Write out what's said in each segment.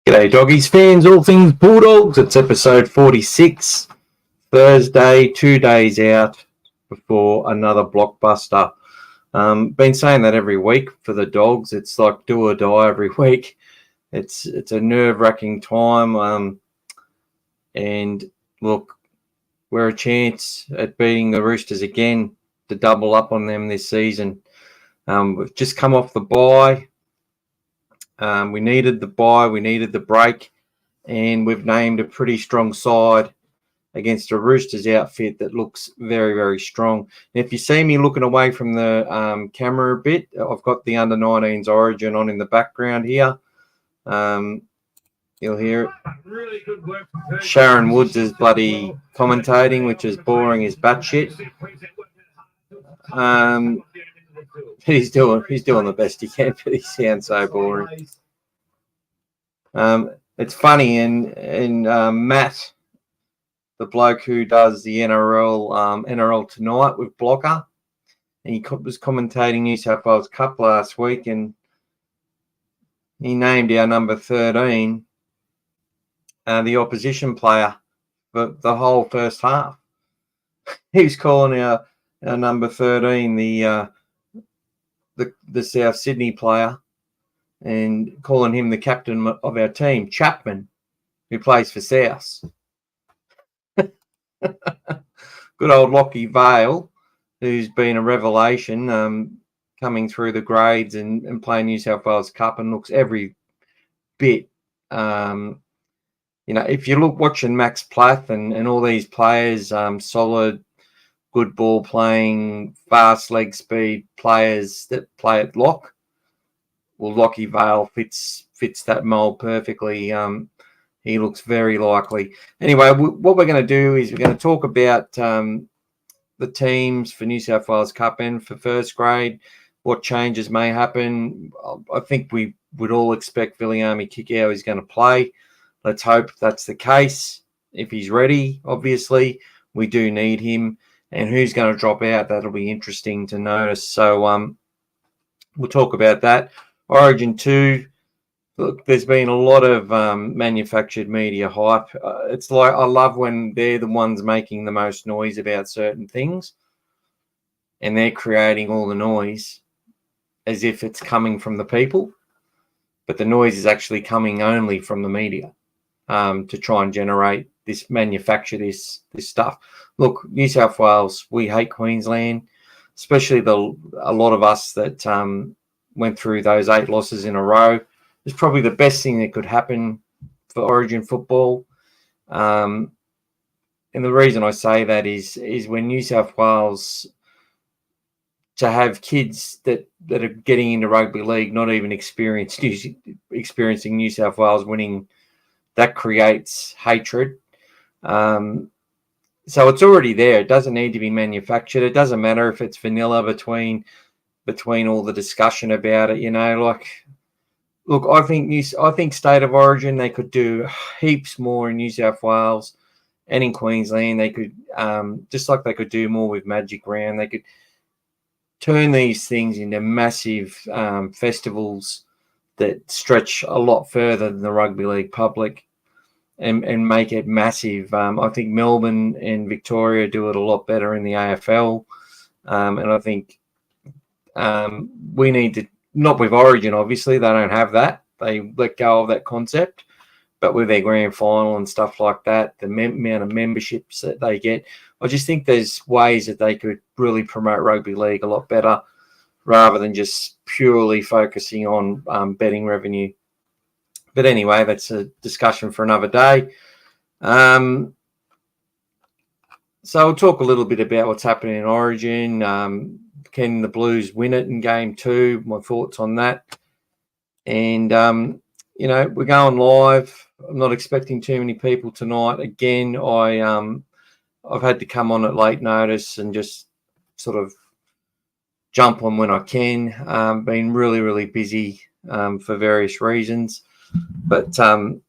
G'day doggies fans, all things Bulldogs. It's episode 46, Thursday, 2 days out before another blockbuster. Been saying that every week for the dogs. It's like do or die every week. It's a nerve-wracking time. And look, we're a chance at beating the Roosters again to double up on them this season. We've just come off the bye. We needed the bye, we needed the break, and we've named a pretty strong side against a Roosters outfit that looks very, very strong. And if you see me looking away from the camera a bit, I've got the under-19s Origin on in the background here. You'll hear it. Really good work. Sharon Woods is bloody commentating, which is boring as batshit. He's doing the best he can, but he sounds so boring. It's funny, and Matt, the bloke who does the NRL Tonight with Blocker, and he was commentating New South Wales Cup last week, and he named our number 13 the opposition player for the whole first half. He was calling our number 13 the South Sydney player and calling him the captain of our team, Chapman, who plays for South. Good old Lockie Vale, who's been a revelation coming through the grades and playing New South Wales Cup and looks every bit. If you look watching Max Plath and all these players, solid, good ball playing, fast leg speed players that play at lock. Well, Lockie Vale fits that mould perfectly. He looks very likely. Anyway, what we're going to do is we're going to talk about the teams for New South Wales Cup and for first grade, what changes may happen. I think we would all expect Viliami Kikau is going to play. Let's hope that's the case. If he's ready, obviously, we do need him. And who's going to drop out, that'll be interesting to notice. So we'll talk about that. Origin 2, look, there's been a lot of manufactured media hype. It's like I love when they're the ones making the most noise about certain things and they're creating all the noise as if it's coming from the people. But the noise is actually coming only from the media to try and manufacture this stuff. Look, New South Wales, we hate Queensland, especially a lot of us that went through those 8 losses in a row. It's probably the best thing that could happen for Origin football. And the reason I say that is when New South Wales, to have kids that are getting into rugby league, not even experiencing New South Wales winning, that creates hatred. So it's already there. It doesn't need to be manufactured. It doesn't matter if it's vanilla between all the discussion about it. Look, I think State of Origin, they could do heaps more in New South Wales and in Queensland. They could just like they could do more with Magic Round. They could turn these things into massive festivals that stretch a lot further than the rugby league public. And make it massive. I think Melbourne and Victoria do it a lot better in the AFL. And I think we need to, not with Origin, obviously, they don't have that. They let go of that concept. But with their grand final and stuff like that, the amount of memberships that they get, I just think there's ways that they could really promote rugby league a lot better rather than just purely focusing on betting revenue. But anyway, that's a discussion for another day. So we'll talk a little bit about what's happening in Origin. Can the Blues win it in Game 2? My thoughts on that. And, we're going live. I'm not expecting too many people tonight. Again, I've had to come on at late notice and just sort of jump on when I can. Been really, really busy for various reasons. But, I'm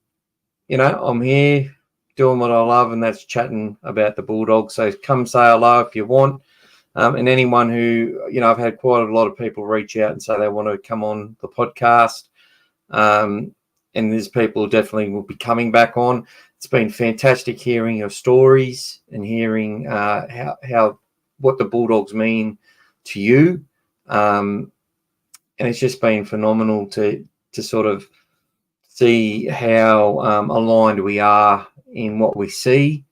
here doing what I love, and that's chatting about the Bulldogs. So come say hello if you want. And anyone who, I've had quite a lot of people reach out and say they want to come on the podcast. and there's people who definitely will be coming back on. It's been fantastic hearing your stories and hearing how what the Bulldogs mean to you, and it's just been phenomenal to sort of see how aligned we are in what we see,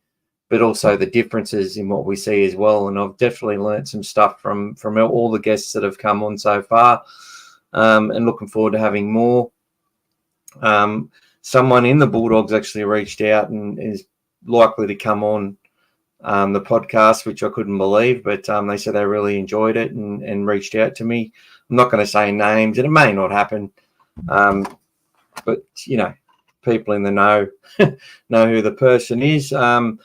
but also the differences in what we see as well. And I've definitely learnt some stuff from all the guests that have come on so far, and looking forward to having more. Someone in the Bulldogs actually reached out and is likely to come on the podcast, which I couldn't believe, but they said they really enjoyed it and reached out to me. I'm not going to say names, and it may not happen, but, you know, people in the know know who the person is, and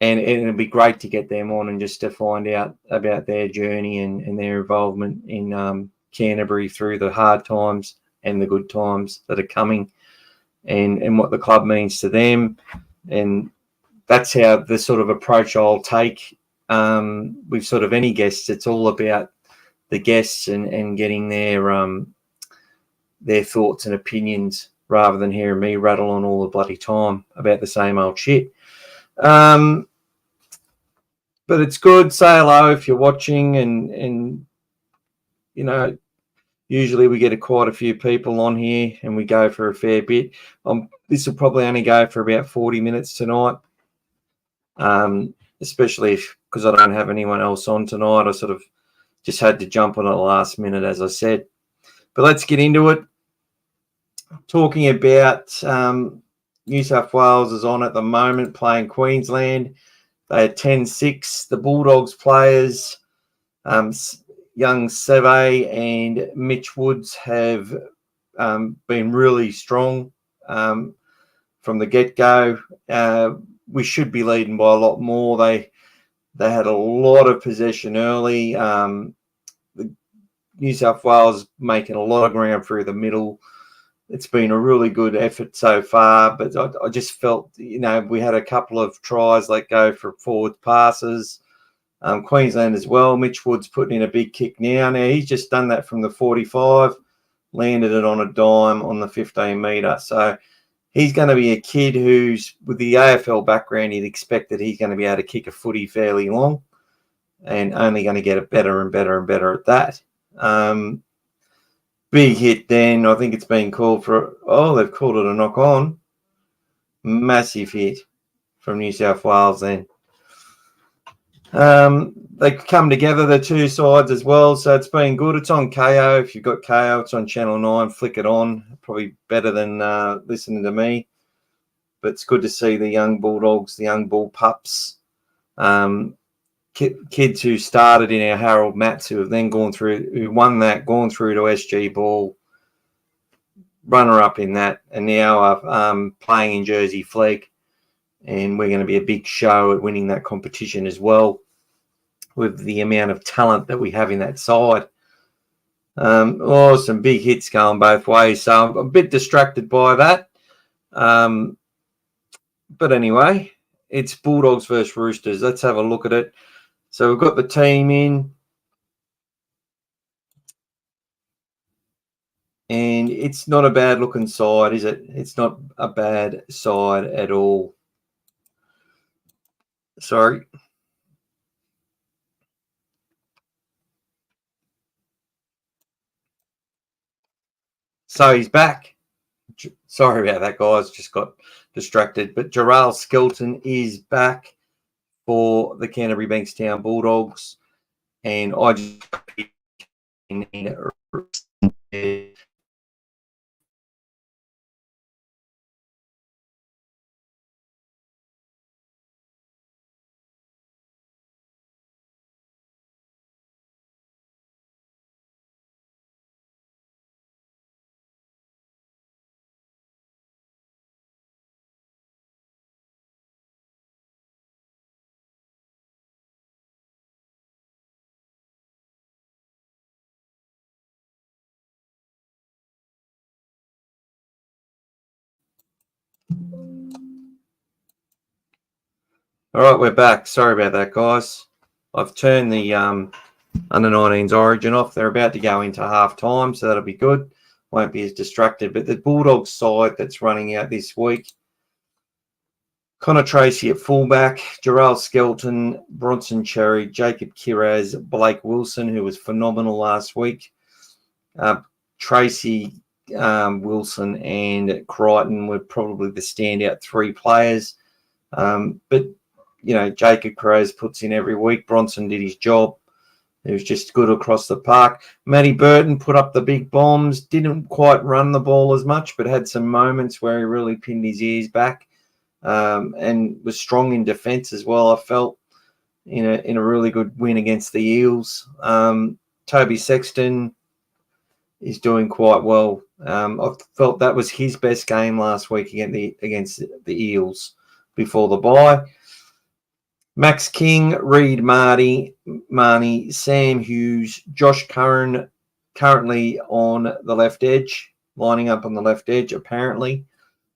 it'd be great to get them on and just to find out about their journey and their involvement in Canterbury through the hard times and the good times that are coming, and what the club means to them. And that's how the sort of approach I'll take with sort of any guests. It's all about the guests and getting their thoughts and opinions rather than hearing me rattle on all the bloody time about the same old shit. But it's good. Say hello if you're watching, and you know, usually we get quite a few people on here and we go for a fair bit. This will probably only go for about 40 minutes tonight, especially because I don't have anyone else on tonight. I sort of just had to jump on at the last minute, as I said. But let's get into it. Talking about New South Wales is on at the moment playing Queensland. They are 10-6. The Bulldogs players, young Seve and Mitch Woods, have been really strong from the get-go. We should be leading by a lot more. They had a lot of possession early. The New South Wales making a lot of ground through the middle. It's been a really good effort so far, but I just felt, you know, we had a couple of tries let go for forward passes. Queensland as well. Mitch Woods putting in a big kick now. Now, he's just done that from the 45, landed it on a dime on the 15-metre. So he's going to be a kid who's, with the AFL background, you'd expect that he's going to be able to kick a footy fairly long and only going to get it better and better and better at that. Big hit then. I think it's been called for, they've called it a knock on. Massive hit from New South Wales then. They come together, the two sides as well, so it's been good. It's on KO. If you've got KO, it's on Channel 9. Flick it on. Probably better than listening to me. But it's good to see the young Bulldogs, the young Bull Pups, kids who started in our Harold Mats, who have then gone through to SG Ball, runner-up in that, and now are playing in Jersey Flegg. And we're going to be a big show at winning that competition as well, with the amount of talent that we have in that side. Some big hits going both ways, so I'm a bit distracted by that. But anyway, it's Bulldogs versus Roosters. Let's have a look at it. So we've got the team in, and it's not a bad-looking side, is it? It's not a bad side at all. Sorry. So he's back. Sorry about that, guys. Just got distracted. But Jarrell Skelton is back for the Canterbury Bankstown Bulldogs. And I just... All right, we're back. Sorry about that, guys. I've turned the under-19s Origin off. They're about to go into half-time, so that'll be good. won't be as distracted. But the Bulldogs side that's running out this week, Connor Tracy at fullback, Jarrell Skelton, Bronson Cherry, Jacob Kiraz, Blake Wilson, who was phenomenal last week. Tracy, Wilson and Crichton were probably the standout 3 players. But, Jacob Kiraz puts in every week. Bronson did his job. It was just good across the park. Matty Burton put up the big bombs, didn't quite run the ball as much, but had some moments where he really pinned his ears back. And was strong in defence as well, I felt, in a really good win against the Eels. Toby Sexton is doing quite well. I felt that was his best game last week against the Eels before the bye. Max King, Reid Marnie, Sam Hughes, Josh Curran currently on the left edge, lining up on the left edge apparently.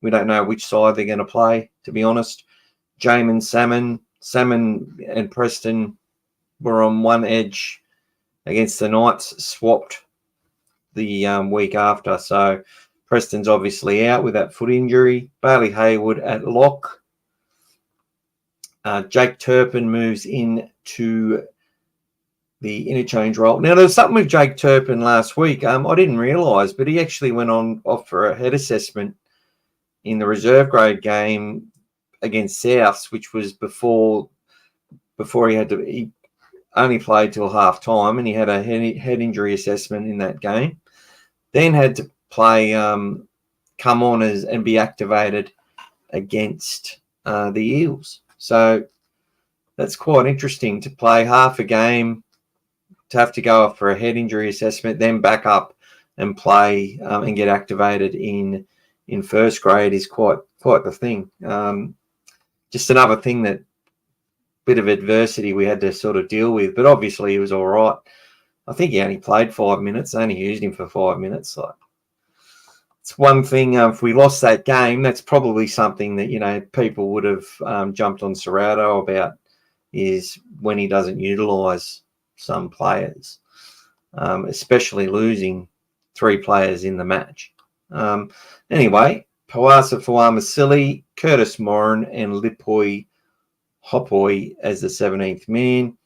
We don't know which side they're going to play, to be honest. Jamin Salmon and Preston were on one edge against the Knights, swapped the week after. So Preston's obviously out with that foot injury. Bailey Hayward at lock. Jake Turpin moves into the interchange role. Now, there was something with Jake Turpin last week. I didn't realise, but he actually went off for a head assessment in the reserve grade game against Souths, which was before he only played till half time, and he had a head injury assessment in that game. Then had to play, come on and be activated against the Eels. So that's quite interesting to play half a game, to have to go off for a head injury assessment, then back up and play and get activated in first grade is quite the thing. Just another thing, that bit of adversity we had to sort of deal with, but obviously he was all right. I think he only played 5 minutes. I only used him for 5 minutes. So it's one thing. If we lost that game, that's probably something that people would have jumped on Serrato about, is when he doesn't utilise some players, especially losing 3 players in the match. Anyway, Pawasa Fawama-Silly, Curtis Moran, and Lipoi Hopoi as the 17th man.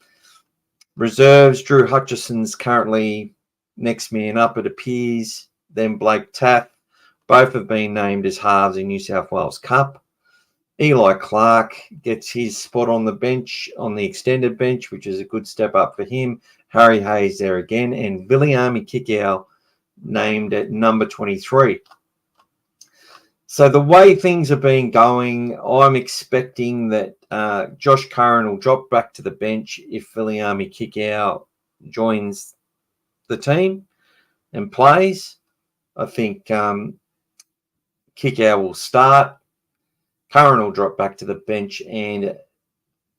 Reserves, Drew Hutchison's currently next man up, it appears. Then Blake Taff. Both have been named as halves in New South Wales Cup. Eli Clark gets his spot on the bench, on the extended bench, which is a good step up for him. Harry Hayes there again. And Viliami Kikau named at number 23. So the way things have been going, I'm expecting that Josh Curran will drop back to the bench if Viliami Kikau joins the team and plays. I think Kikau will start. Curran will drop back to the bench, and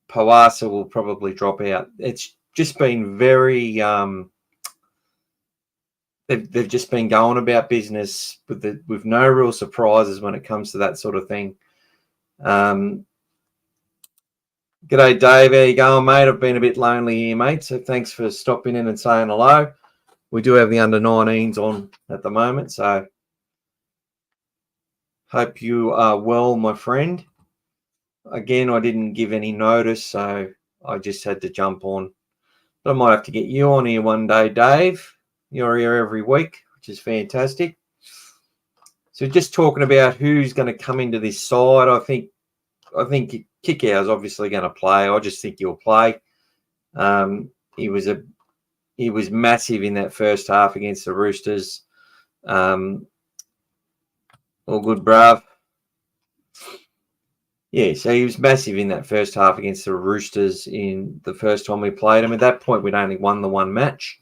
Pawasa will probably drop out. It's just been very... They've just been going about business with no real surprises when it comes to that sort of thing. G'day, Dave. How you going, mate? I've been a bit lonely here, mate, so thanks for stopping in and saying hello. We do have the under-19s on at the moment, so hope you are well, my friend. Again, I didn't give any notice, so I just had to jump on. But I might have to get you on here one day, Dave. You're here every week, which is fantastic. So just talking about who's going to come into this side, I think Kikau is obviously going to play. I just think he'll play. He was massive in that first half against the Roosters. All good, bruv. Yeah, so he was massive in that first half against the Roosters in the first time we played him. At that point, we'd only won the one match.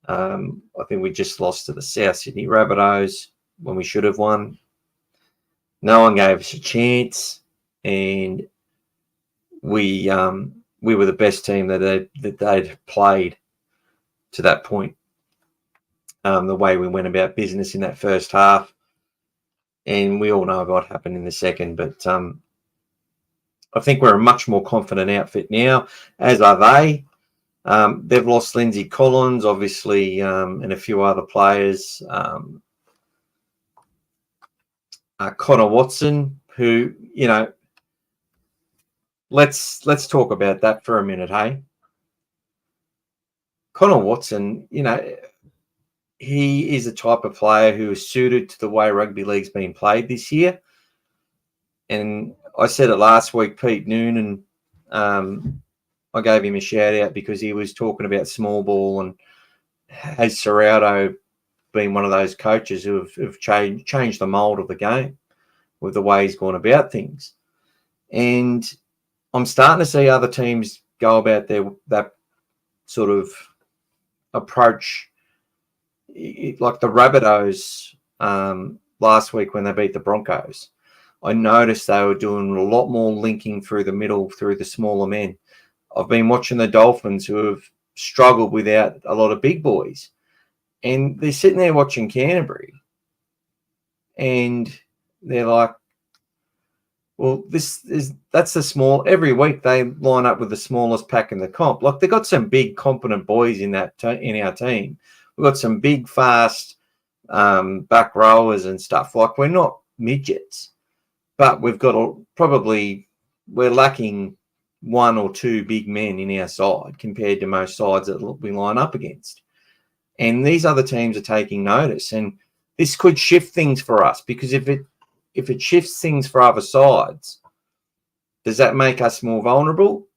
I think we just lost to the South Sydney Rabbitohs when we should have won. No one gave us a chance, and we were the best team that they'd played to that point. The way we went about business in that first half, and we all know what happened in the second. But I think we're a much more confident outfit now, as are they. They've lost Lindsay Collins, obviously, and a few other players. Connor Watson, who, let's talk about that for a minute, hey? Connor Watson, he is a type of player who is suited to the way rugby league's been played this year. And I said it last week, Pete Noonan, I gave him a shout out because he was talking about small ball, and has Serrauto been one of those coaches who have changed the mould of the game with the way he's gone about things. And I'm starting to see other teams go about that sort of approach, like the Rabbitohs last week when they beat the Broncos. I noticed they were doing a lot more linking through the middle, through the smaller men. I've been watching the Dolphins, who have struggled without a lot of big boys. And they're sitting there watching Canterbury, and they're like, well, that's the small. Every week they line up with the smallest pack in the comp. Like, they've got some big, competent boys in our team. We've got some big, fast back rowers and stuff. Like, we're not midgets, but we've got we're lacking one or two big men in our side compared to most sides that we line up against. And these other teams are taking notice, and this could shift things for us, because if it shifts things for other sides, does that make us more vulnerable?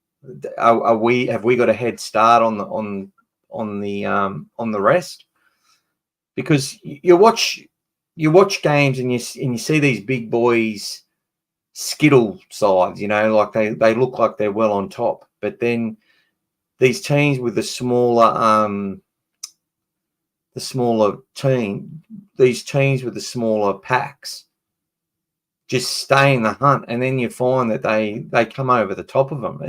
Have we got a head start on the rest? Because you watch games and you see these big boys skittle sides, like they look like they're well on top, but then these teams with the smaller these teams with the smaller packs just stay in the hunt, and then you find that they come over the top of them.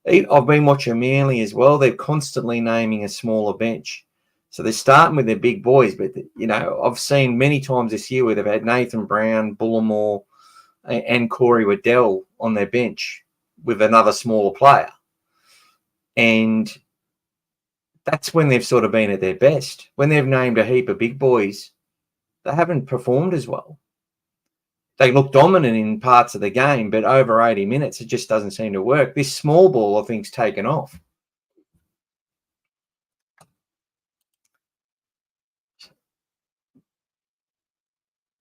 I've been watching Manly as well. They're constantly naming a smaller bench. So they're starting with their big boys, but, I've seen many times this year where they've had Nathan Brown, Bullimore, and Corey Waddell on their bench with another smaller player. And that's when they've sort of been at their best. When they've named a heap of big boys, they haven't performed as well. They look dominant in parts of the game, but over 80 minutes, it just doesn't seem to work. This small ball, I think, is taken off.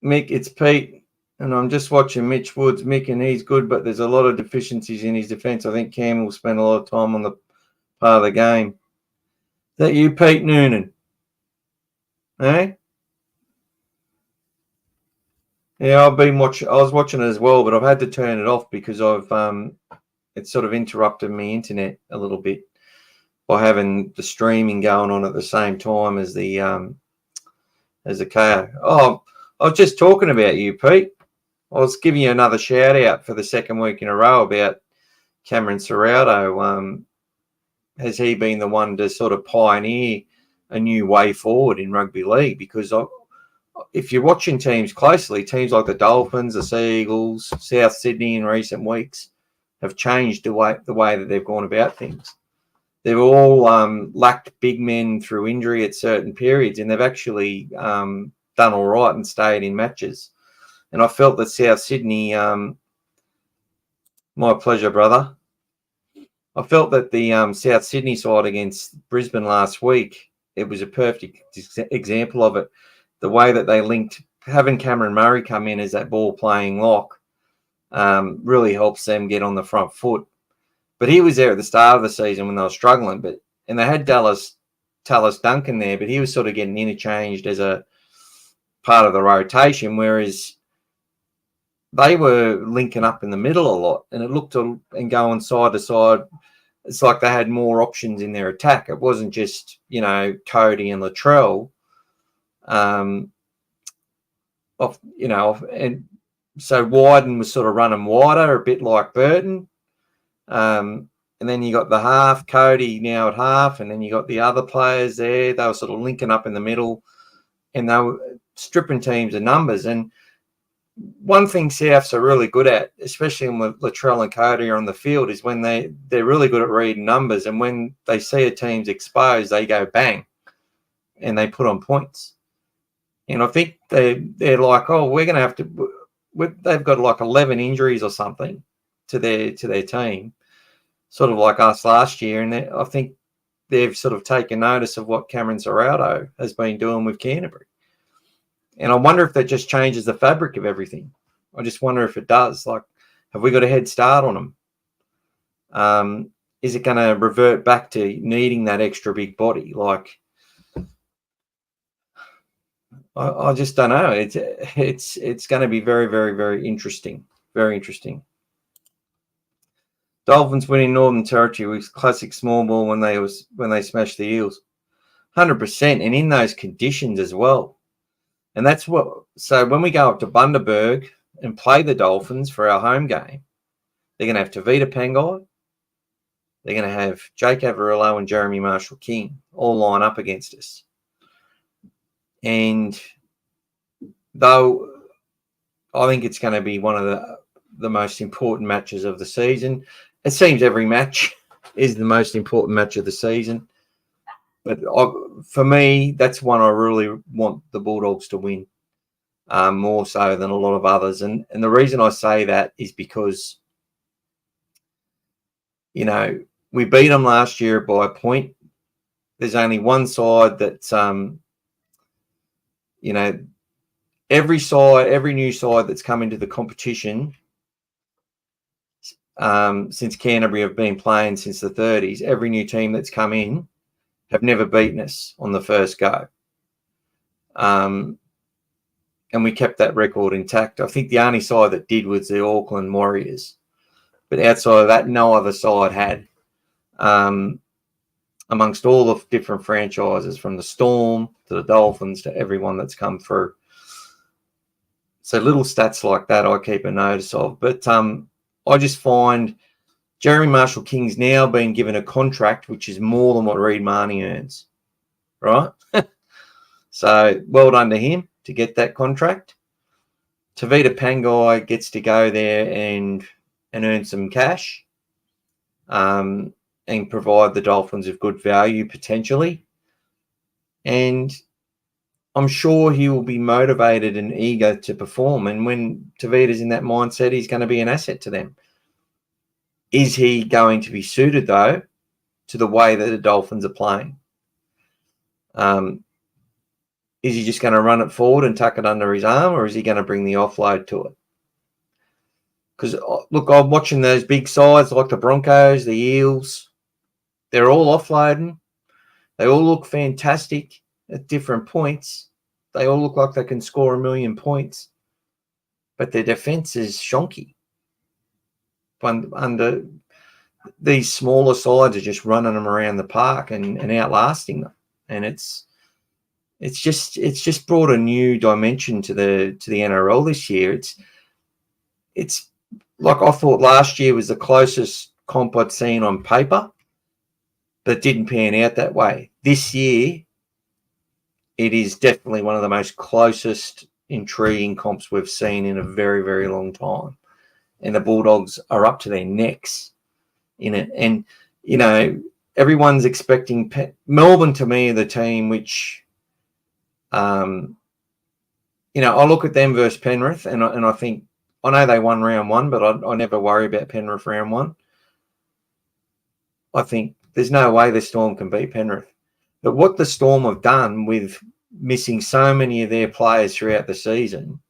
Mick, it's Pete, and I'm just watching Mitch Woods. Mick, and he's good, but there's a lot of deficiencies in his defence. I think Cam will spend a lot of time on the part of the game. Is that you, Pete Noonan? Eh? Yeah, I was watching it as well, but I've had to turn it off because it's sort of interrupted my internet a little bit by having the streaming going on at the same time as the KO. Oh, I was just talking about you, Pete. I was giving you another shout out for the second week in a row about Cameron Serrauto. Has he been the one to sort of pioneer a new way forward in rugby league? Because if you're watching teams closely, teams like the Dolphins, the Sea Eagles, South Sydney in recent weeks have changed the way that they've gone about things. They've all lacked big men through injury at certain periods, and they've actually done all right and stayed in matches. And I felt that South Sydney, my pleasure, brother. I felt that the South Sydney side against Brisbane last week, it was a perfect example of it. The way that they linked, having Cameron Murray come in as that ball-playing lock really helps them get on the front foot. But he was there at the start of the season when they were struggling, and they had Tallis Duncan there, but he was sort of getting interchanged as a part of the rotation, whereas they were linking up in the middle a lot, and it looked and going side to side. It's like they had more options in their attack. It wasn't just, Cody and Latrell. And so Wyden was sort of running wider, a bit like Burton. And then you got the half, Cody now at half, and then you got the other players there. They were sort of linking up in the middle, and they were stripping teams of numbers. And one thing Souths are really good at, especially when Latrell and Cody are on the field, is when they're really good at reading numbers. And when they see a team's exposed, they go bang, and they put on points. And I think they're like, oh, we're going to have to they've got like 11 injuries or something to their team, sort of like us last year, and I think they've sort of taken notice of what Cameron Serrato has been doing with Canterbury. And I wonder if that just changes the fabric of everything. I just wonder if it does. Like, have we got a head start on them? Is it going to revert back to needing that extra big body? Like, I just don't know. It's going to be very, very, very interesting. Very interesting. Dolphins winning Northern Territory with classic small ball when they smashed the Eels, 100%, and in those conditions as well. And that's what. So when we go up to Bundaberg and play the Dolphins for our home game, they're going to have Tavita Pangai. They're going to have Jake Averillo and Jeremy Marshall-King all line up against us. And though I think it's going to be one of the most important matches of the season, it seems every match is the most important match of the season. But for me, that's one I really want the Bulldogs to win, more so than a lot of others. And the reason I say that is because, you know, we beat them last year by a point. There's only one side that, you know, every new side that's come into the competition since Canterbury have been playing since the 30s, every new team that's come in have never beaten us on the first go. And we kept that record intact. I think the only side that did was the Auckland Warriors. But outside of that, no other side had. Amongst all the different franchises, from the Storm to the Dolphins to everyone that's come through. So little stats like that I keep a notice of. But I just find Jeremy Marshall-King's now been given a contract which is more than what Reid Marnie earns, right? So well done to him to get that contract. Tavita Pangai gets to go there and earn some cash and provide the Dolphins with good value potentially. And I'm sure he will be motivated and eager to perform. And when Tavita's in that mindset, he's going to be an asset to them. Is he going to be suited, though, to the way that the Dolphins are playing? Is he just going to run it forward and tuck it under his arm, or is he going to bring the offload to it? Because, look, I'm watching those big sides like the Broncos, the Eels. They're all offloading. They all look fantastic at different points. They all look like they can score 1 million points. But their defence is shonky. Under these smaller sides are just running them around the park and outlasting them. And it's just brought a new dimension to the NRL this year. It's like I thought last year was the closest comp I'd seen on paper, but it didn't pan out that way. This year, it is definitely one of the most closest, intriguing comps we've seen in a very, very long time. And the Bulldogs are up to their necks in it. And, you know, everyone's expecting Melbourne to me are the team which, you know, I look at them versus Penrith and I think, I know they won round one, but I never worry about Penrith round one. I think there's no way the Storm can beat Penrith. But what the Storm have done with missing so many of their players throughout the season,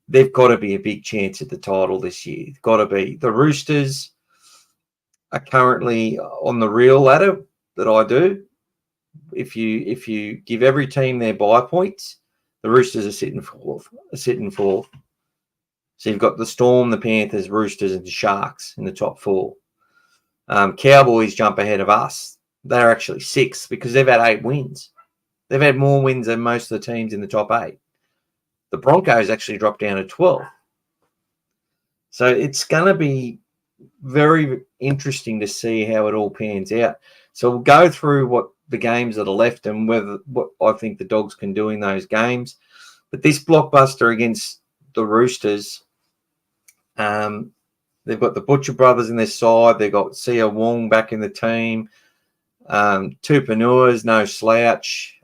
they've got to be a big chance at the title this year. They've got to be. The Roosters are currently on the real ladder that I do. If you give every team their bye points, the Roosters are sitting fourth. So you've got the Storm, the Panthers, Roosters, and the Sharks in the top four. Cowboys jump ahead of us. They're actually sixth because they've had 8 wins. They've had more wins than most of the teams in the top 8. The Broncos actually dropped down to 12. So it's going to be very interesting to see how it all pans out. So we'll go through what the games that are left and what I think the Dogs can do in those games. But this blockbuster against the Roosters, they've got the Butcher brothers in their side. They've got Sia Wong back in the team. Tupanua's no slouch.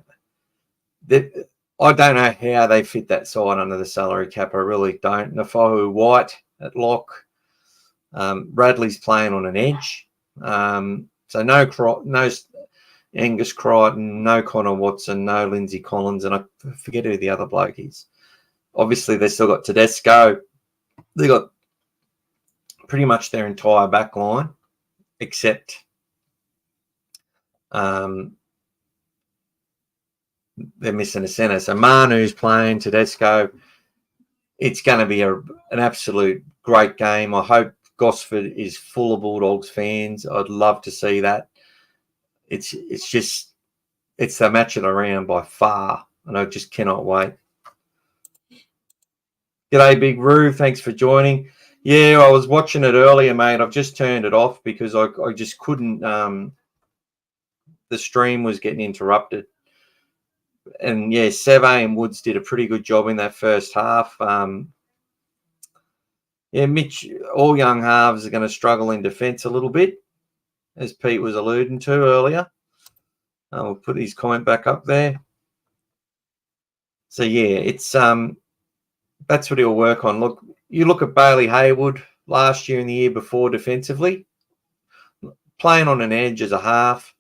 I I don't know how they fit that side under the salary cap. I really don't. Nafahu White at lock. Radley's playing on an edge. So no Angus Crichton, no Connor Watson, no Lindsay Collins, and I forget who the other bloke is. Obviously, they still got Tedesco. They got pretty much their entire back line, except they're missing a centre. So Manu's playing, Tedesco. It's going to be an absolute great game. I hope Gosford is full of Bulldogs fans. I'd love to see that. It's the match of the round by far, and I just cannot wait. G'day, Big Roo. Thanks for joining. Yeah, I was watching it earlier, mate. I've just turned it off because I just couldn't. The stream was getting interrupted. And, yeah, Seve and Woods did a pretty good job in that first half. Yeah, Mitch, all young halves are going to struggle in defence a little bit, as Pete was alluding to earlier. We'll put his comment back up there. So, yeah, it's that's what he'll work on. Look, you look at Bailey Haywood last year and the year before defensively, playing on an edge as a half,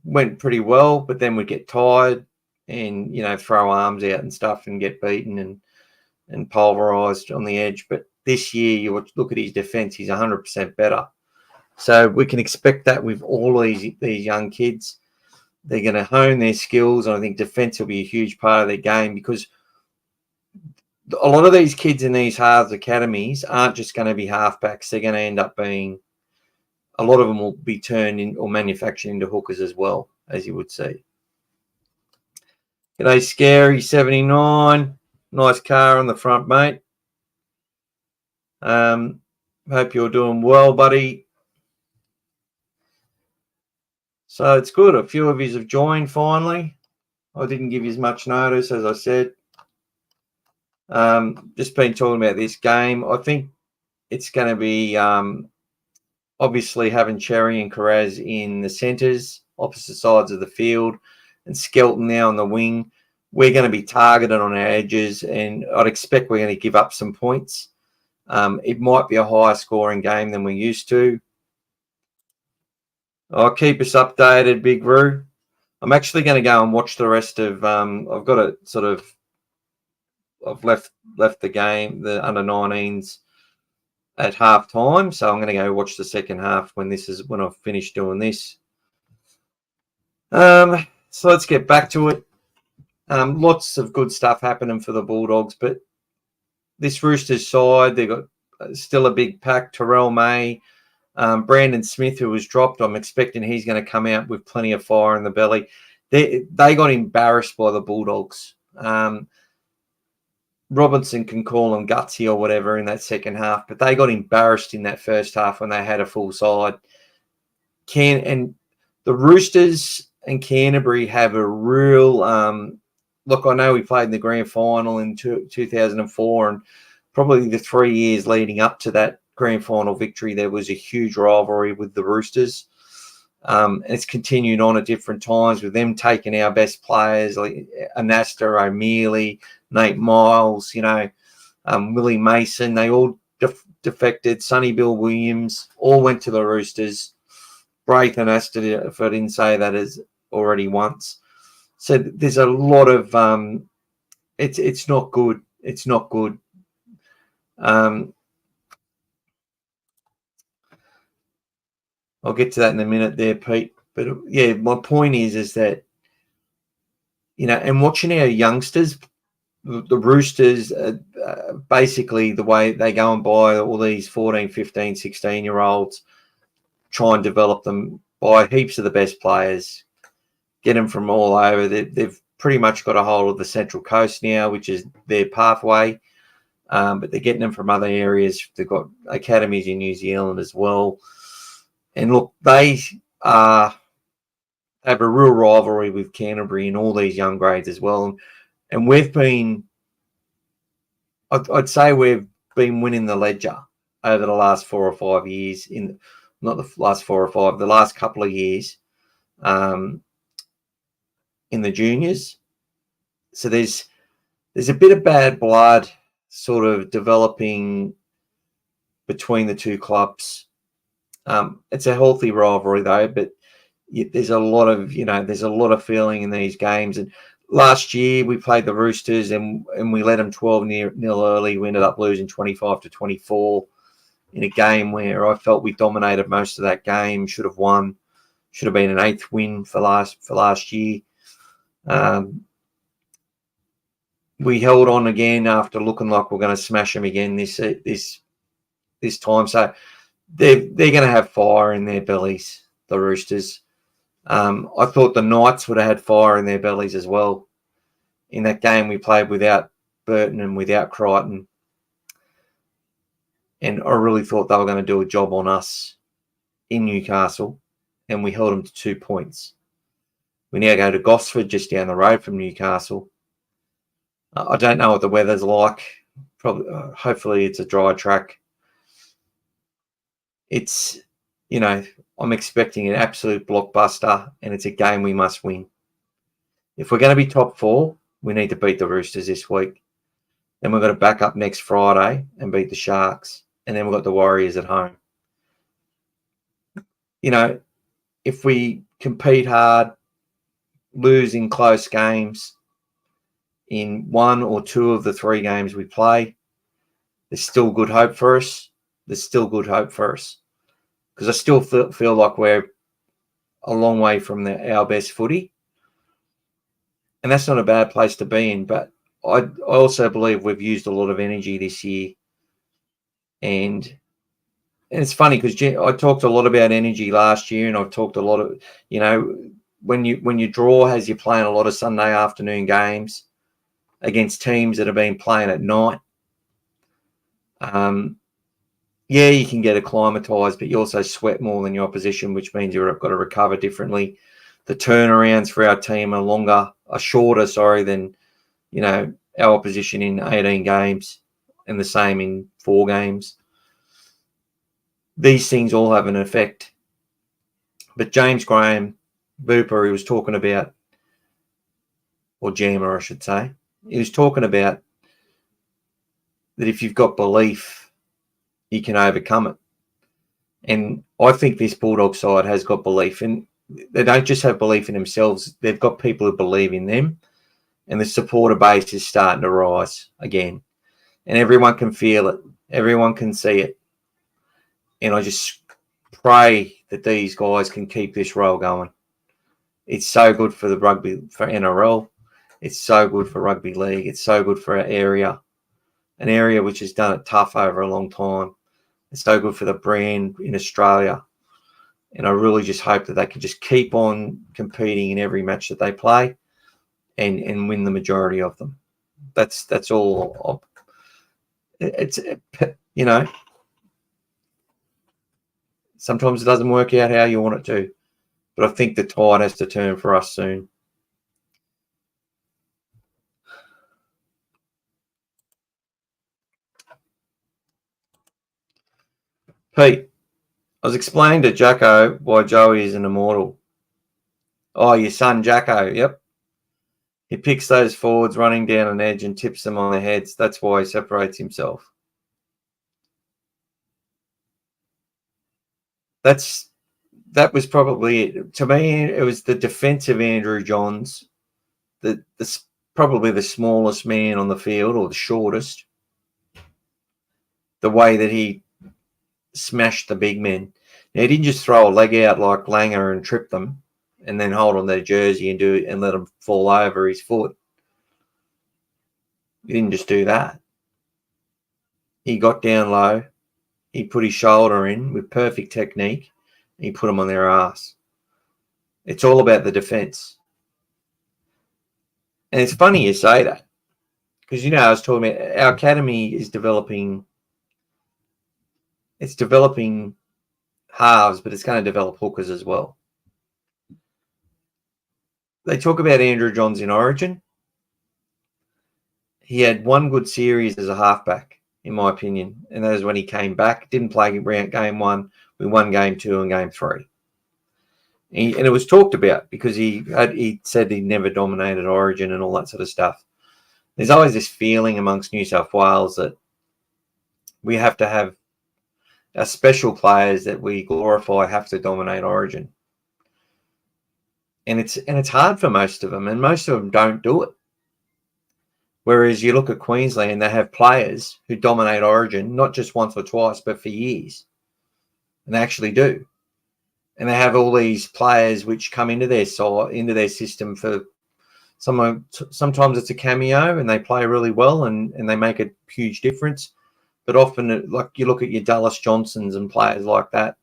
went pretty well, but then would get tired and, throw arms out and stuff and get beaten and pulverised on the edge. But this year, you look at his defence, he's 100% better. So we can expect that with all these young kids. They're going to hone their skills, and I think defence will be a huge part of their game because a lot of these kids in these halves academies aren't just going to be halfbacks. They're going to end up being, a lot of them will be turned in or manufactured into hookers as well, as you would see. G'day, Scary 79. Nice car on the front, mate. Hope you're doing well, buddy. So it's good. A few of you have joined finally. I didn't give you as much notice, as I said. Just been talking about this game. I think it's going to be obviously having Cherry and Carraz in the centres, opposite sides of the field, and Skelton now on the wing. We're going to be targeted on our edges, and I'd expect we're going to give up some points. It might be a higher scoring game than we're used to. I'll keep us updated, Big Roo. I'm actually going to go and watch the rest of. I've got a sort of. I've left the game, the under-19s, at half time, so I'm going to go watch the second half when I've finished doing this. So let's get back to it. Lots of good stuff happening for the Bulldogs, but this Roosters side, they've got still a big pack. Terrell May, Brandon Smith, who was dropped, I'm expecting he's going to come out with plenty of fire in the belly. They got embarrassed by the Bulldogs. Robinson can call them gutsy or whatever in that second half, but they got embarrassed in that first half when they had a full side. And the Roosters and Canterbury have a real look. I know we played in the grand final in 2004, and probably the 3 years leading up to that grand final victory, there was a huge rivalry with the Roosters. And it's continued on at different times with them taking our best players like Anasta, O'Mealy, Nate Miles, Willie Mason. They all defected. Sonny Bill Williams all went to the Roosters. Braith and Astor, if I didn't say that as already once. So there's a lot of it's not good. It's not good. I'll get to that in a minute there, Pete. But yeah, my point is that, and watching our youngsters, the Roosters, basically the way they go and buy all these 14, 15, 16-year-olds, try and develop them, buy heaps of the best players, get them from all over. They've pretty much got a hold of the Central Coast now, which is their pathway, but they're getting them from other areas. They've got academies in New Zealand as well. And look, they have a real rivalry with Canterbury in all these young grades as well. And we've been, I'd say we've been winning the ledger over the last 4 or 5 years, not the last 4 or 5, the last couple of years in the juniors. So there's a bit of bad blood sort of developing between the two clubs. It's a healthy rivalry though, but there's a lot of feeling in these games. And last year we played the Roosters and we let them 12-0 early. We ended up losing 25-24 in a game where I felt we dominated most of that game. Should have won. Should have been an 8th win for last year. We held on again after looking like we're going to smash them again this time. So they're going to have fire in their bellies, the Roosters. I thought the Knights would have had fire in their bellies as well. In that game we played without Burton and without Crichton. And I really thought they were going to do a job on us in Newcastle, and we held them to 2 points. We now go to Gosford, just down the road from Newcastle. I don't know what the weather's like. Probably, hopefully it's a dry track. It's, I'm expecting an absolute blockbuster, and it's a game we must win. If we're going to be top 4, we need to beat the Roosters this week. Then we've got to back up next Friday and beat the Sharks. And then we've got the Warriors at home. If we compete hard, lose in close games in 1 or 2 of the 3 games we play, there's still good hope for us. Because I still feel like we're a long way from our best footy. And that's not a bad place to be in. But I also believe we've used a lot of energy this year. And it's funny because I talked a lot about energy last year, and I've talked a lot of, when you draw has you playing a lot of Sunday afternoon games against teams that have been playing at night. You can get acclimatized, but you also sweat more than your opposition, which means you've got to recover differently. The turnarounds for our team are shorter than, our opposition in 18 games, and the same in 4 games. These things all have an effect. But James Graham, Booper, he was talking about, or Jammer, I should say, he was talking about that if you've got belief, you can overcome it. And I think this Bulldog side has got belief. And they don't just have belief in themselves. They've got people who believe in them. And the supporter base is starting to rise again. And everyone can feel it. Everyone can see it. And I just pray that these guys can keep this roll going. It's so good for the rugby, for NRL. It's so good for rugby league. It's so good for our area, an area which has done it tough over a long time. It's so good for the brand in Australia. And I really just hope that they can just keep on competing in every match that they play and win the majority of them. That's all. It's, sometimes it doesn't work out how you want it to, but I think the tide has to turn for us soon. Pete, I was explaining to Jacko why Joey is an immortal. Oh, your son Jacko, yep. He picks those forwards running down an edge and tips them on their heads. That's why he separates himself. That was probably it. To me, it was the defensive Andrew Johns, probably the smallest man on the field, or the shortest. The way that he smashed the big men. Now, he didn't just throw a leg out like Langer and trip them and then hold on their jersey and let them fall over his foot. He didn't just do that. He got down low. He put his shoulder in with perfect technique. And he put them on their ass. It's all about the defense. And it's funny you say that. Because, I was talking about our academy is developing. It's developing halves, but it's going to develop hookers as well. They talk about Andrew Johns in Origin. He had one good series as a halfback, in my opinion, and that was when he came back. Didn't play game 1. We won game 2 and game 3. And it was talked about because he said he never dominated Origin and all that sort of stuff. There's always this feeling amongst New South Wales that we have to have our special players that we glorify have to dominate Origin. And it's hard for most of them, and most of them don't do it. Whereas you look at Queensland, they have players who dominate Origin, not just once or twice, but for years. And they actually do. And they have all these players which come into their system for sometimes it's a cameo and they play really well and they make a huge difference. But often, like you look at your Dallas Johnsons and players like that,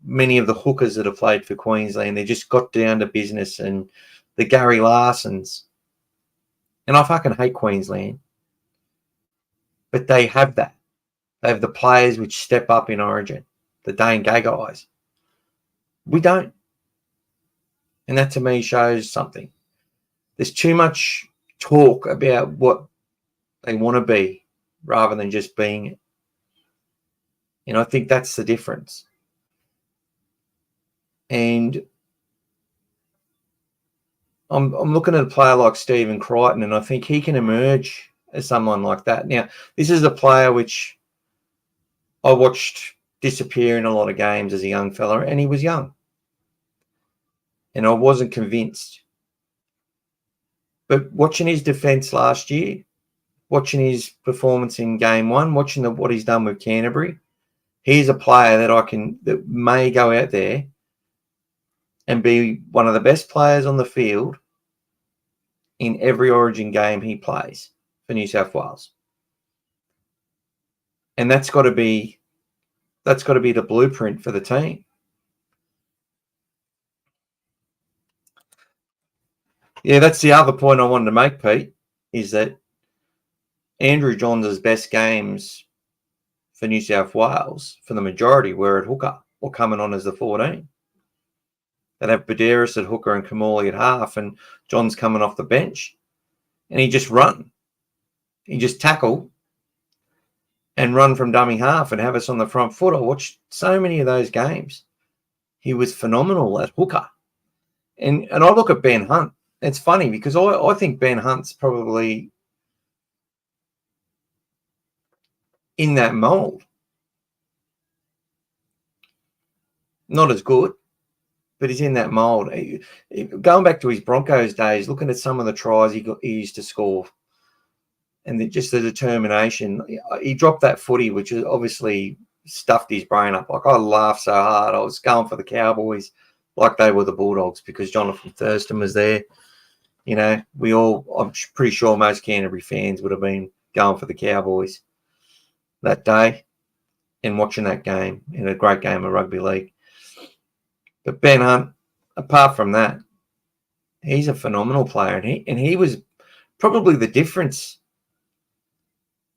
many of the hookers that have played for Queensland, they just got down to business, and the Gary Larsons. And I fucking hate Queensland. But they have that. They have the players which step up in Origin, the Dane Gay guys. We don't. And that to me shows something. There's too much talk about what they want to be rather than just being it. And I think that's the difference. And I'm looking at a player like Stephen Crichton, and I think he can emerge as someone like that. Now, this is a player which I watched disappear in a lot of games as a young fella, and he was young. And I wasn't convinced. But watching his defence last year, watching his performance in game one, watching what he's done with Canterbury, he's a player that may go out there and be one of the best players on the field in every Origin game he plays for New South Wales. And that's got to be the blueprint for the team. Yeah, that's the other point I wanted to make, Pete, is that Andrew Johns' best games for New South Wales, for the majority, were at hooker or coming on as the 14. They'd have Badeiros at hooker and Kamali at half, and Johns coming off the bench. And he just run. He just tackle and run from dummy half and have us on the front foot. I watched so many of those games. He was phenomenal at hooker. And I look at Ben Hunt. It's funny because I think Ben Hunt's probably in that mould. Not as good, but he's in that mould. Going back to his Broncos days, looking at some of the tries he used to score and just the determination. He dropped that footy, which obviously stuffed his brain up. Like, I laughed so hard. I was going for the Cowboys like they were the Bulldogs because Jonathan Thurston was there. You know, I'm pretty sure most Canterbury fans would have been going for the Cowboys that day and watching that game in a great game of rugby league. But Ben Hunt, apart from that, he's a phenomenal player, and he was probably the difference.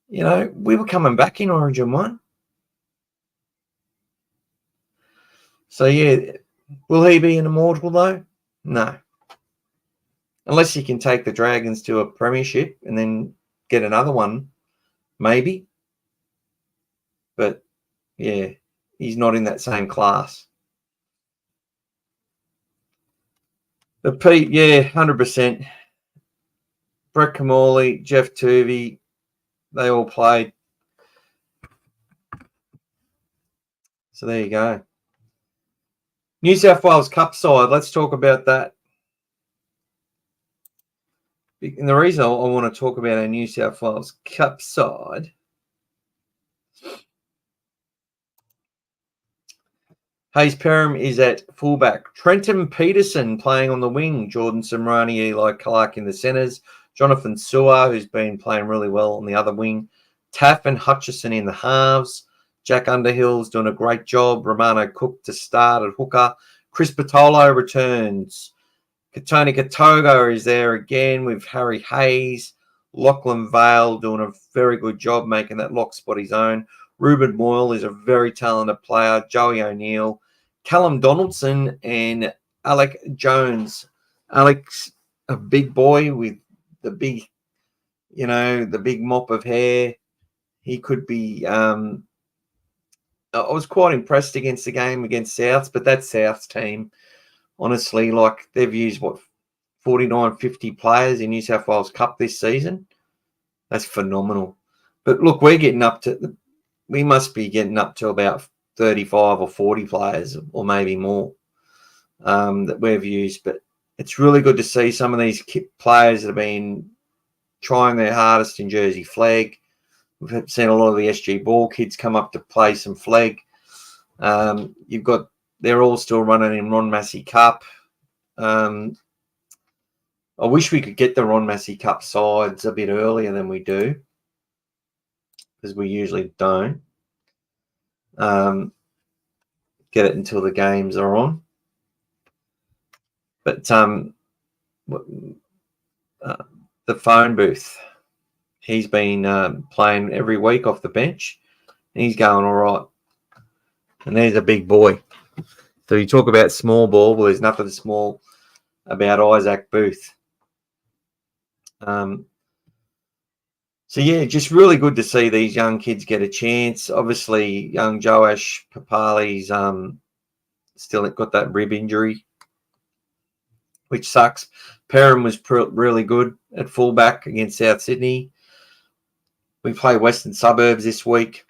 You know, we were coming back in Origin 1. So, yeah, will he be an immortal, though? No. Unless he can take the Dragons to a premiership and then get another one, maybe. But, yeah, he's not in that same class. But Pete, yeah, 100%. Brett Kamali, Jeff Tuvey, they all played. So there you go. New South Wales Cup side, let's talk about that. And the reason I want to talk about our New South Wales Cup side Hayes Perham is at fullback. Trenton Peterson playing on the wing. Jordan Samrani, Eli Clark in the centres. Jonathan Su'A, who's been playing really well on the other wing. Taff and Hutchison in the halves. Jack Underhill's doing a great job. Romano Cook to start at hooker. Chris Patolo returns. Katoni Katoga is there again with Harry Hayes. Lachlan Vale doing a very good job making that lock spot his own. Ruben Moyle is a very talented player. Joey O'Neill. Callum Donaldson and Alec Jones. Alex, a big boy with the big, the big mop of hair. He could be a I was quite impressed against the game against Souths, but that Souths team, honestly, like they've used, 49, 50 players in New South Wales Cup this season. That's phenomenal. But look, we must be getting up to about 35 or 40 players or maybe more that we've used. But it's really good to see some of these players that have been trying their hardest in Jersey flag. We've seen a lot of the SG Ball kids come up to play some flag. They're all still running in Ron Massey Cup. I wish we could get the Ron Massey Cup sides a bit earlier than we do, because we usually don't get it until the games are on. But the phone booth, he's been playing every week off the bench, and he's going all right. And there's a big boy. So you talk about small ball, well, there's nothing small about Isaac Booth. So, yeah, just really good to see these young kids get a chance. Obviously, young Joash Papali's still got that rib injury, which sucks. Perham was really good at fullback against South Sydney. We play Western Suburbs this week.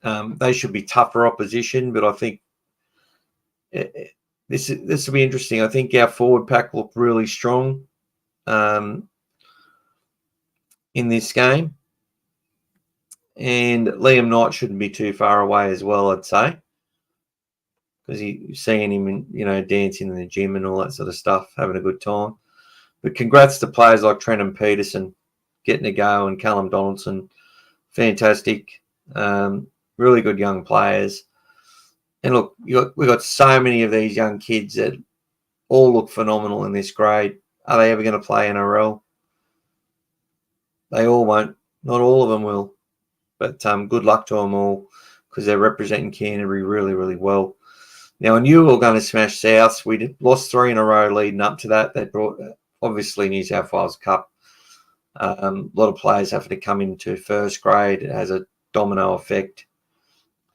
They should be tougher opposition, but I think this will be interesting. I think our forward pack looked really strong in this game, and Liam Knight shouldn't be too far away as well, I'd say, because you're seeing him, dancing in the gym and all that sort of stuff, having a good time. But congrats to players like Trenton Peterson getting a go, and Callum Donaldson, fantastic, really good young players. And look, we've got so many of these young kids that all look phenomenal in this grade. Are they ever going to play NRL? They all won't. Not all of them will. But good luck to them all, because they're representing Canterbury really, really well. Now, I knew we were going to smash Souths. We lost 3 in a row leading up to that. They brought, obviously, New South Wales Cup. A lot of players having to come into first grade. It has a domino effect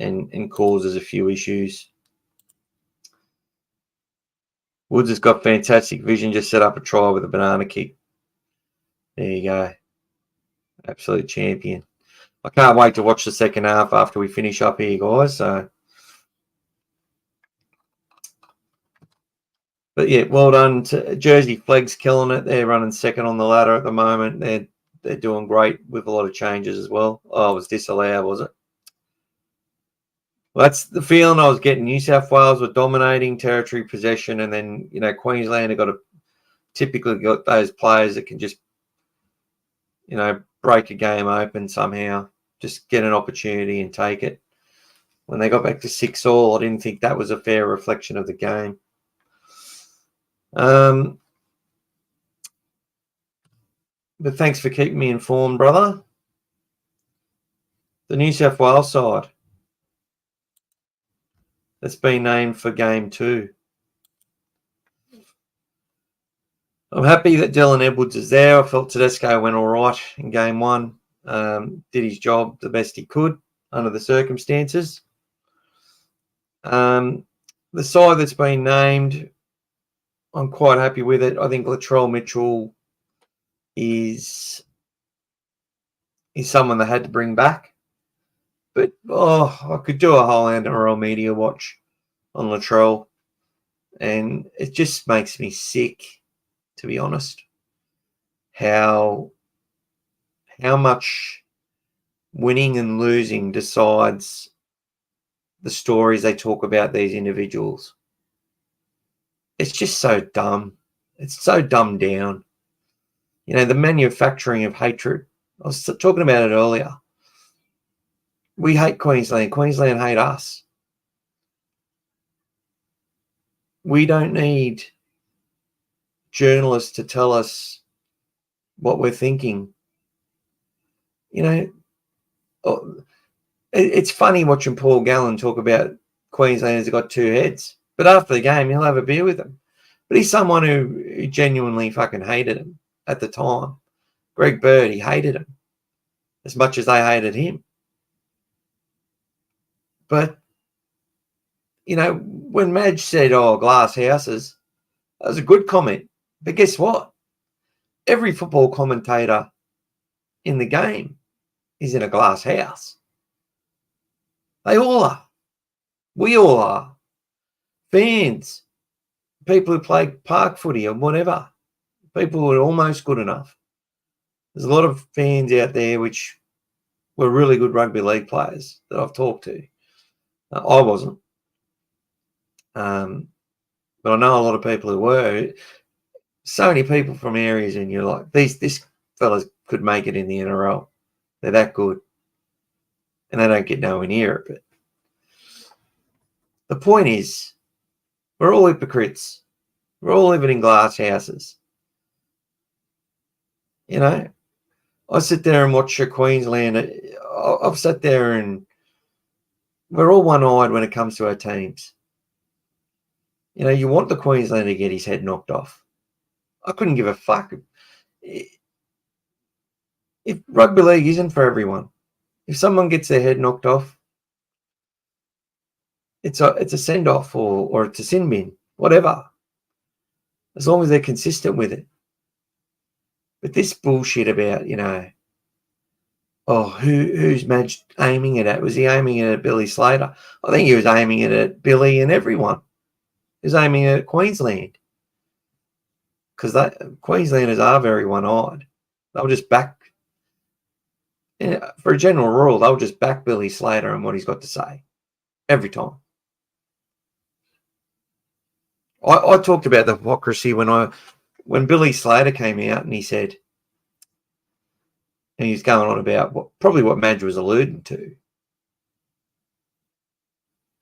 and causes a few issues. Woods has got fantastic vision. Just set up a try with a banana kick. There you go. Absolute champion. I can't wait to watch the second half after we finish up here, guys. But yeah, well done to Jersey Fleg's killing it. They're running second on the ladder at the moment. They're doing great with a lot of changes as well. Oh, it was disallowed, was it? Well, that's the feeling I was getting. New South Wales were dominating territory possession, and then Queensland have typically got those players that can just break a game open somehow, just get an opportunity and take it. When they got back to 6-6, I didn't think that was a fair reflection of the game. But thanks for keeping me informed, brother. The New South Wales side that's been named for Game 2. I'm happy that Dylan Edwards is there. I felt Tedesco went all right in Game 1. Did his job the best he could under the circumstances. The side that's been named, I'm quite happy with it. I think Latrell Mitchell is someone they had to bring back. But, I could do a whole NRL media watch on Latrell, and it just makes me sick, to be honest, how much winning and losing decides the stories they talk about these individuals. It's just so dumb. It's so dumbed down. The manufacturing of hatred. I was talking about it earlier. We hate Queensland. Queensland hate us. We don't need journalists to tell us what we're thinking. It's funny watching Paul Gallen talk about Queenslanders have got 2 heads. But after the game, he'll have a beer with them. But he's someone who genuinely fucking hated him at the time. Greg Bird, he hated him as much as they hated him. But, when Madge said, glass houses, that was a good comment. But guess what? Every football commentator in the game is in a glass house. They all are. We all are. Fans, people who play park footy or whatever, people who are almost good enough. There's a lot of fans out there which were really good rugby league players that I've talked to. I wasn't. But I know a lot of people who were. So many people from areas, and you're like, this fellas could make it in the NRL. They're that good. And they don't get nowhere near it. But the point is, we're all hypocrites. We're all living in glass houses. I sit there and watch Queensland. I've sat there and we're all one-eyed when it comes to our teams. You want the Queenslander to get his head knocked off. I couldn't give a fuck. If rugby league isn't for everyone, if someone gets their head knocked off, it's a send-off or it's a sin bin, whatever. As long as they're consistent with it. But this bullshit about, who's Madge aiming it at? Was he aiming it at Billy Slater? I think he was aiming it at Billy and everyone. He was aiming it at Queensland. Because Queenslanders are very one-eyed. They'll just back, for a general rule, they'll just back Billy Slater and what he's got to say. Every time. I talked about the hypocrisy when Billy Slater came out and he said, and he's going on about probably what Madge was alluding to.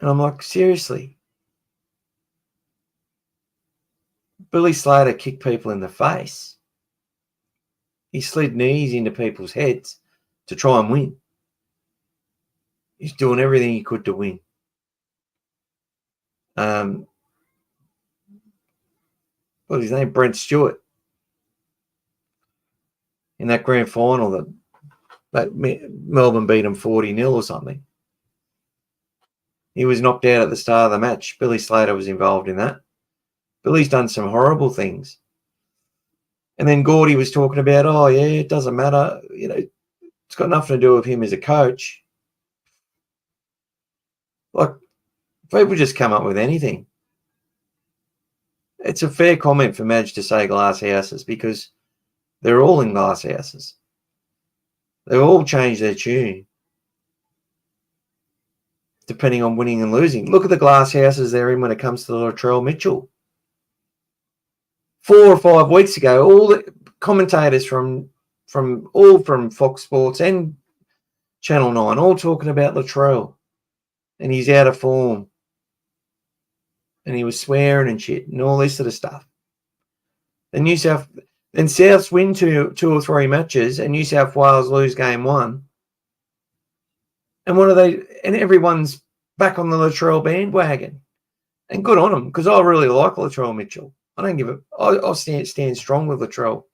And I'm like, seriously? Billy Slater kicked people in the face. He slid knees into people's heads to try and win. He's doing everything he could to win. What's his name? Brent Stewart. In that grand final that Melbourne beat him 40-0 or something. He was knocked out at the start of the match. Billy Slater was involved in that. Billy's done some horrible things. And then Gordy was talking about, it doesn't matter. It's got nothing to do with him as a coach. Like, people just come up with anything. It's a fair comment for Madge to say glass houses because they're all in glass houses. They've all changed their tune depending on winning and losing. Look at the glass houses they're in when it comes to Latrell Mitchell. 4 or 5 weeks ago, all the commentators from Fox Sports and Channel 9 all talking about Latrell and he's out of form and he was swearing and shit and all this sort of stuff. And Souths win two or three matches and New South Wales lose game 1. And and everyone's back on the Latrell bandwagon. And good on them, because I really like Latrell Mitchell. I don't give a... I'll stand strong with Latrell.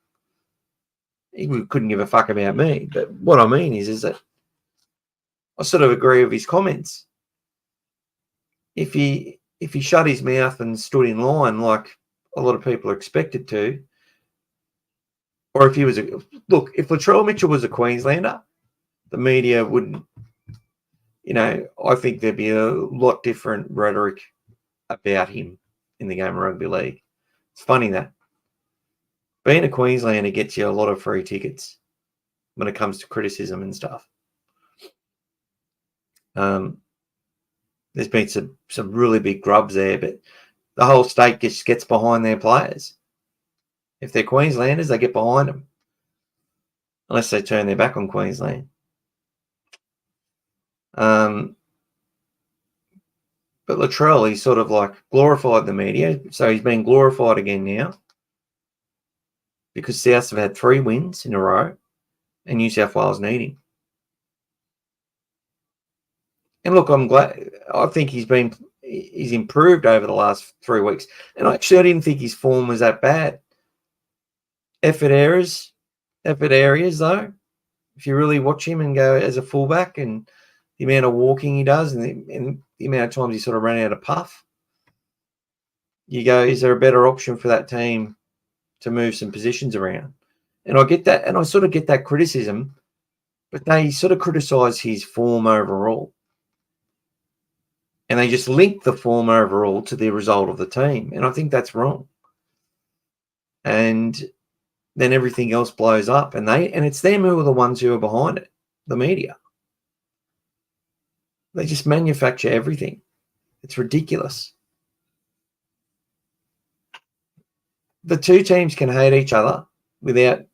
He couldn't give a fuck about me. But what I mean is that I sort of agree with his comments. If he shut his mouth and stood in line like a lot of people are expected to, or if he was if Latrell Mitchell was a Queenslander, the media wouldn't, I think there'd be a lot different rhetoric about him in the game of rugby league. It's funny that being a Queenslander gets you a lot of free tickets when it comes to criticism and stuff. There's been some really big grubs there, but the whole state just gets behind their players. If they're Queenslanders, they get behind them. Unless they turn their back on Queensland. But Latrell, he's sort of like glorified the media. So he's been glorified again now. Because Souths have had 3 wins in a row. And New South Wales need him. And look, I'm glad. I think he's improved over the last 3 weeks. And actually, I didn't think his form was that bad. Effort areas though. If you really watch him and go as a fullback and the amount of walking he does and the amount of times he sort of ran out of puff, you go, is there a better option for that team to move some positions around? And I get that, and I sort of get that criticism, but they sort of criticise his form overall. And they just link the form overall to the result of the team. And I think that's wrong. And then everything else blows up. And it's them who are the ones who are behind it, the media. They just manufacture everything. It's ridiculous. The two teams can hate each other without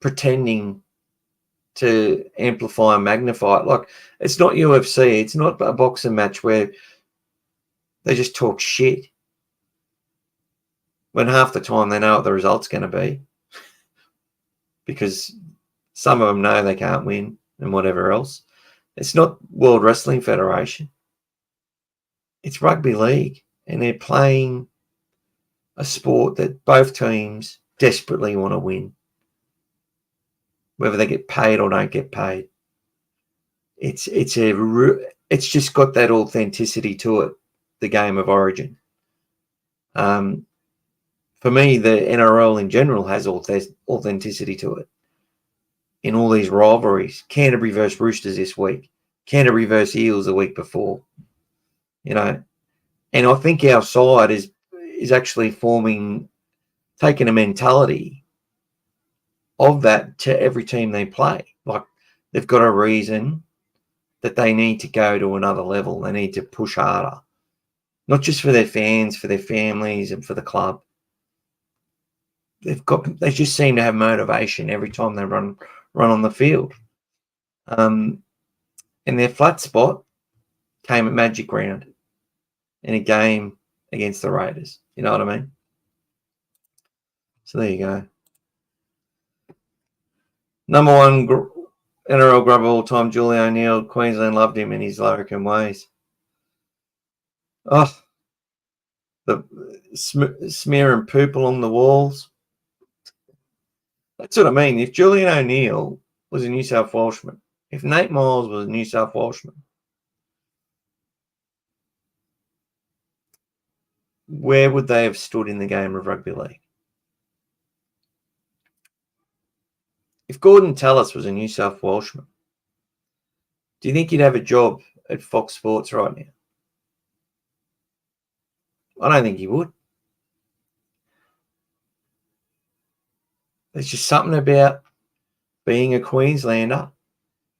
pretending to amplify and magnify it. Like, it's not UFC. It's not a boxing match where they just talk shit when half the time they know what the result's going to be, because some of them know they can't win and whatever else. It's not World Wrestling Federation. It's rugby league, and they're playing a sport that both teams desperately want to win, whether they get paid or don't get paid. It's just got that authenticity to it, the game of origin. For me, the NRL in general has authenticity to it. In all these rivalries, Canterbury versus Roosters this week, Canterbury versus Eels the week before, and I think our side is actually taking a mentality of that to every team they play. Like, they've got a reason that they need to go to another level. They need to push harder, not just for their fans, for their families, and for the club. They just seem to have motivation every time they run on the field. And their flat spot came at Magic Round in a game against the Raiders. You know what I mean? So there you go. Number one NRL grubber all time, Julie O'Neill. Queensland loved him in his larrikin ways. Oh, the smearing poop along the walls. That's what I mean. If Julian O'Neill was a New South Welshman, if Nate Miles was a New South Welshman, where would they have stood in the game of rugby league? If Gordon Tallis was a New South Welshman, do you think he'd have a job at Fox Sports right now? I don't think he would. There's just something about being a Queenslander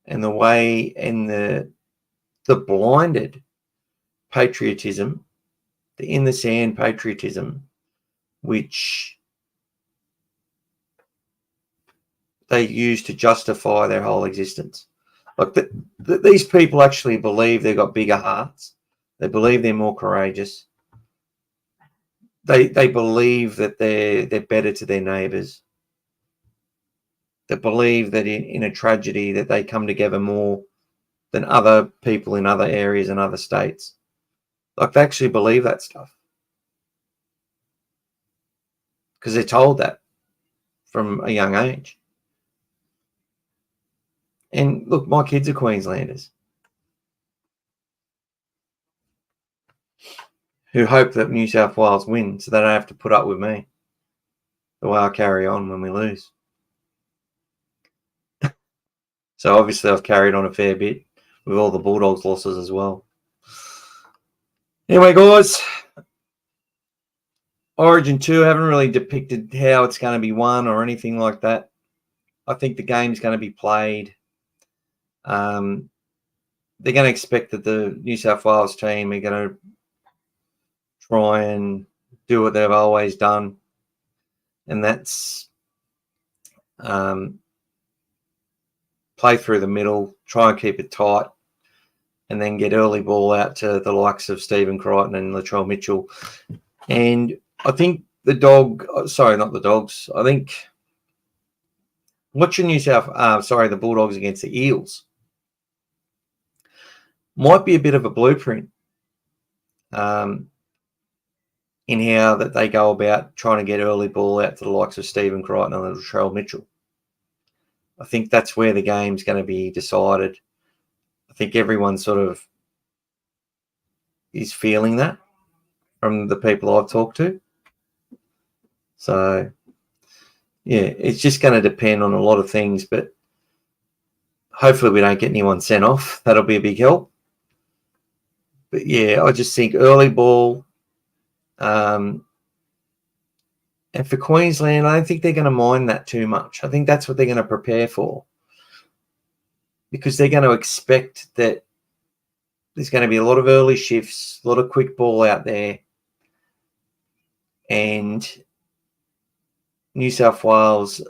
and the way and the blinded patriotism, the in the sand patriotism, which they use to justify their whole existence. Like, these people actually believe they've got bigger hearts. They believe they're more courageous. They believe that they're better to their neighbours. They believe that in a tragedy that they come together more than other people in other areas and other states. Like, they actually believe that stuff because they're told that from a young age. And look, my kids are Queenslanders who hope that New South Wales win so they don't have to put up with me the way I carry on when we lose. So obviously I've carried on a fair bit with all the Bulldogs losses as well. Anyway, guys, Origin 2, haven't really depicted how it's going to be won or anything like that. I think the game's going to be played. They're going to expect that the New South Wales team are going to try and do what they've always done, and that's play through the middle, try and keep it tight, and then get early ball out to the likes of Stephen Crichton and Latrell Mitchell. And I think the Dogs. I think watching the Bulldogs against the Eels might be a bit of a blueprint in how that they go about trying to get early ball out to the likes of Stephen Crichton and Latrell Mitchell. I think that's where the game's going to be decided I think everyone sort of is feeling that from the people I've talked to. So, yeah, it's just going to depend on a lot of things, but hopefully we don't get anyone sent off. That'll be a big help. But, yeah, I just think early ball, and for Queensland, I don't think they're going to mind that too much. I think that's what they're going to prepare for, because they're going to expect that there's going to be a lot of early shifts, a lot of quick ball out there, and New South Wales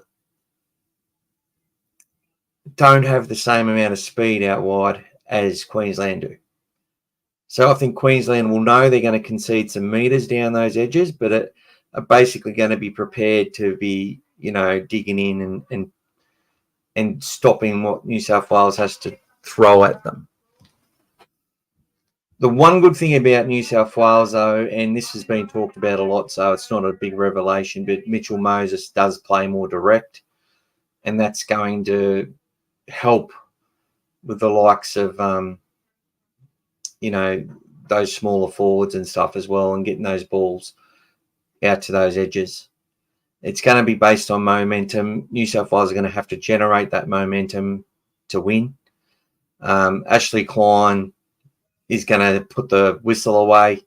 don't have the same amount of speed out wide as Queensland do. So I think Queensland will know they're going to concede some metres down those edges, but are basically going to be prepared to be, digging in and stopping what New South Wales has to throw at them. The one good thing about New South Wales, though, and this has been talked about a lot, so it's not a big revelation, but Mitchell Moses does play more direct, and that's going to help with the likes of, those smaller forwards and stuff as well, and getting those balls out to those edges. It's going to be based on momentum. New South Wales are going to have to generate that momentum to win. Ashley Klein is going to put the whistle away.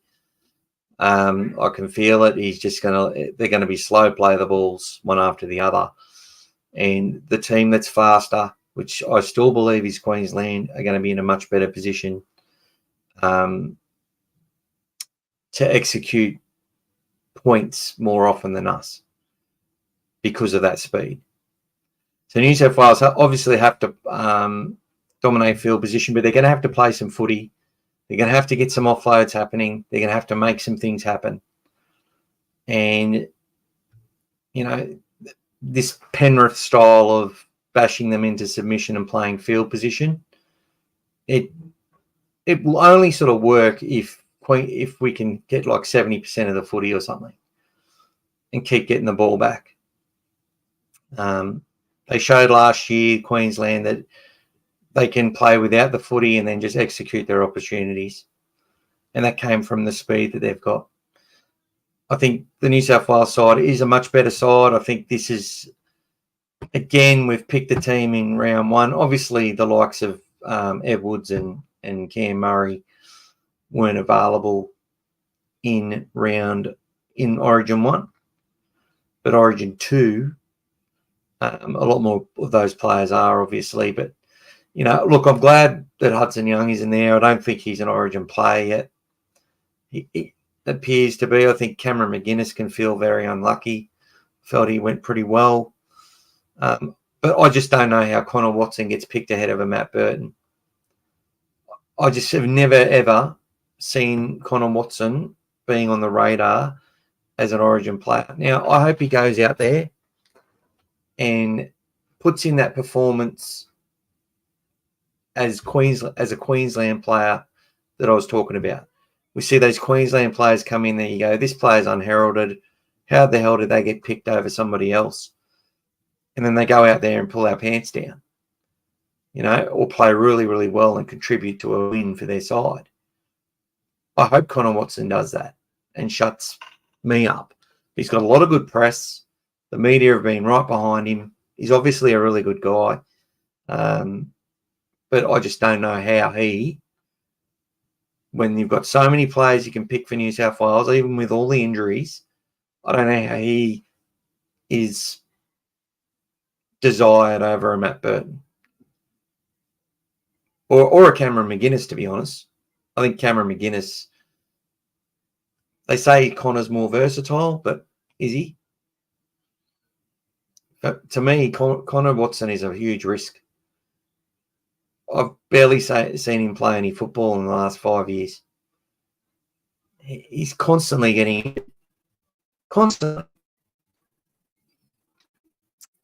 I can feel it. They're going to be slow play the balls one after the other. And the team that's faster, which I still believe is Queensland, are going to be in a much better position to execute points more often than us because of that speed. So New South Wales obviously have to dominate field position, but they're going to have to play some footy. They're going to have to get some offloads happening. They're going to have to make some things happen. And, this Penrith style of bashing them into submission and playing field position, it will only sort of work if we can get like 70% of the footy or something and keep getting the ball back. They showed last year, Queensland, that they can play without the footy and then just execute their opportunities. And that came from the speed that they've got. I think the New South Wales side is a much better side. I think this is, again, we've picked the team in round one. Obviously, the likes of Edwards and Cam Murray weren't available in Origin 1. But Origin 2, a lot more of those players are, obviously. But, look, I'm glad that Hudson Young is in there. I don't think he's an Origin player yet. He appears to be. I think Cameron McGuinness can feel very unlucky. Felt he went pretty well. But I just don't know how Connor Watson gets picked ahead of a Matt Burton. I just have never, ever seen Connor Watson being on the radar as an Origin player. Now, I hope he goes out there and puts in that performance as a Queensland player that I was talking about. We see those Queensland players come in there, you go, this player's unheralded. How the hell did they get picked over somebody else? And then they go out there and pull our pants down, or play really, really well and contribute to a win for their side. I hope Connor Watson does that and shuts me up. He's got a lot of good press. The media have been right behind him. He's obviously a really good guy. But I just don't know how when you've got so many players you can pick for New South Wales, even with all the injuries, I don't know how he is desired over a Matt Burton. Or a Cameron McGuinness, to be honest. I think Cameron McGuinness, they say Connor's more versatile, but is he? But to me, Connor Watson is a huge risk. I've barely seen him play any football in the last 5 years. He's constantly getting constantly.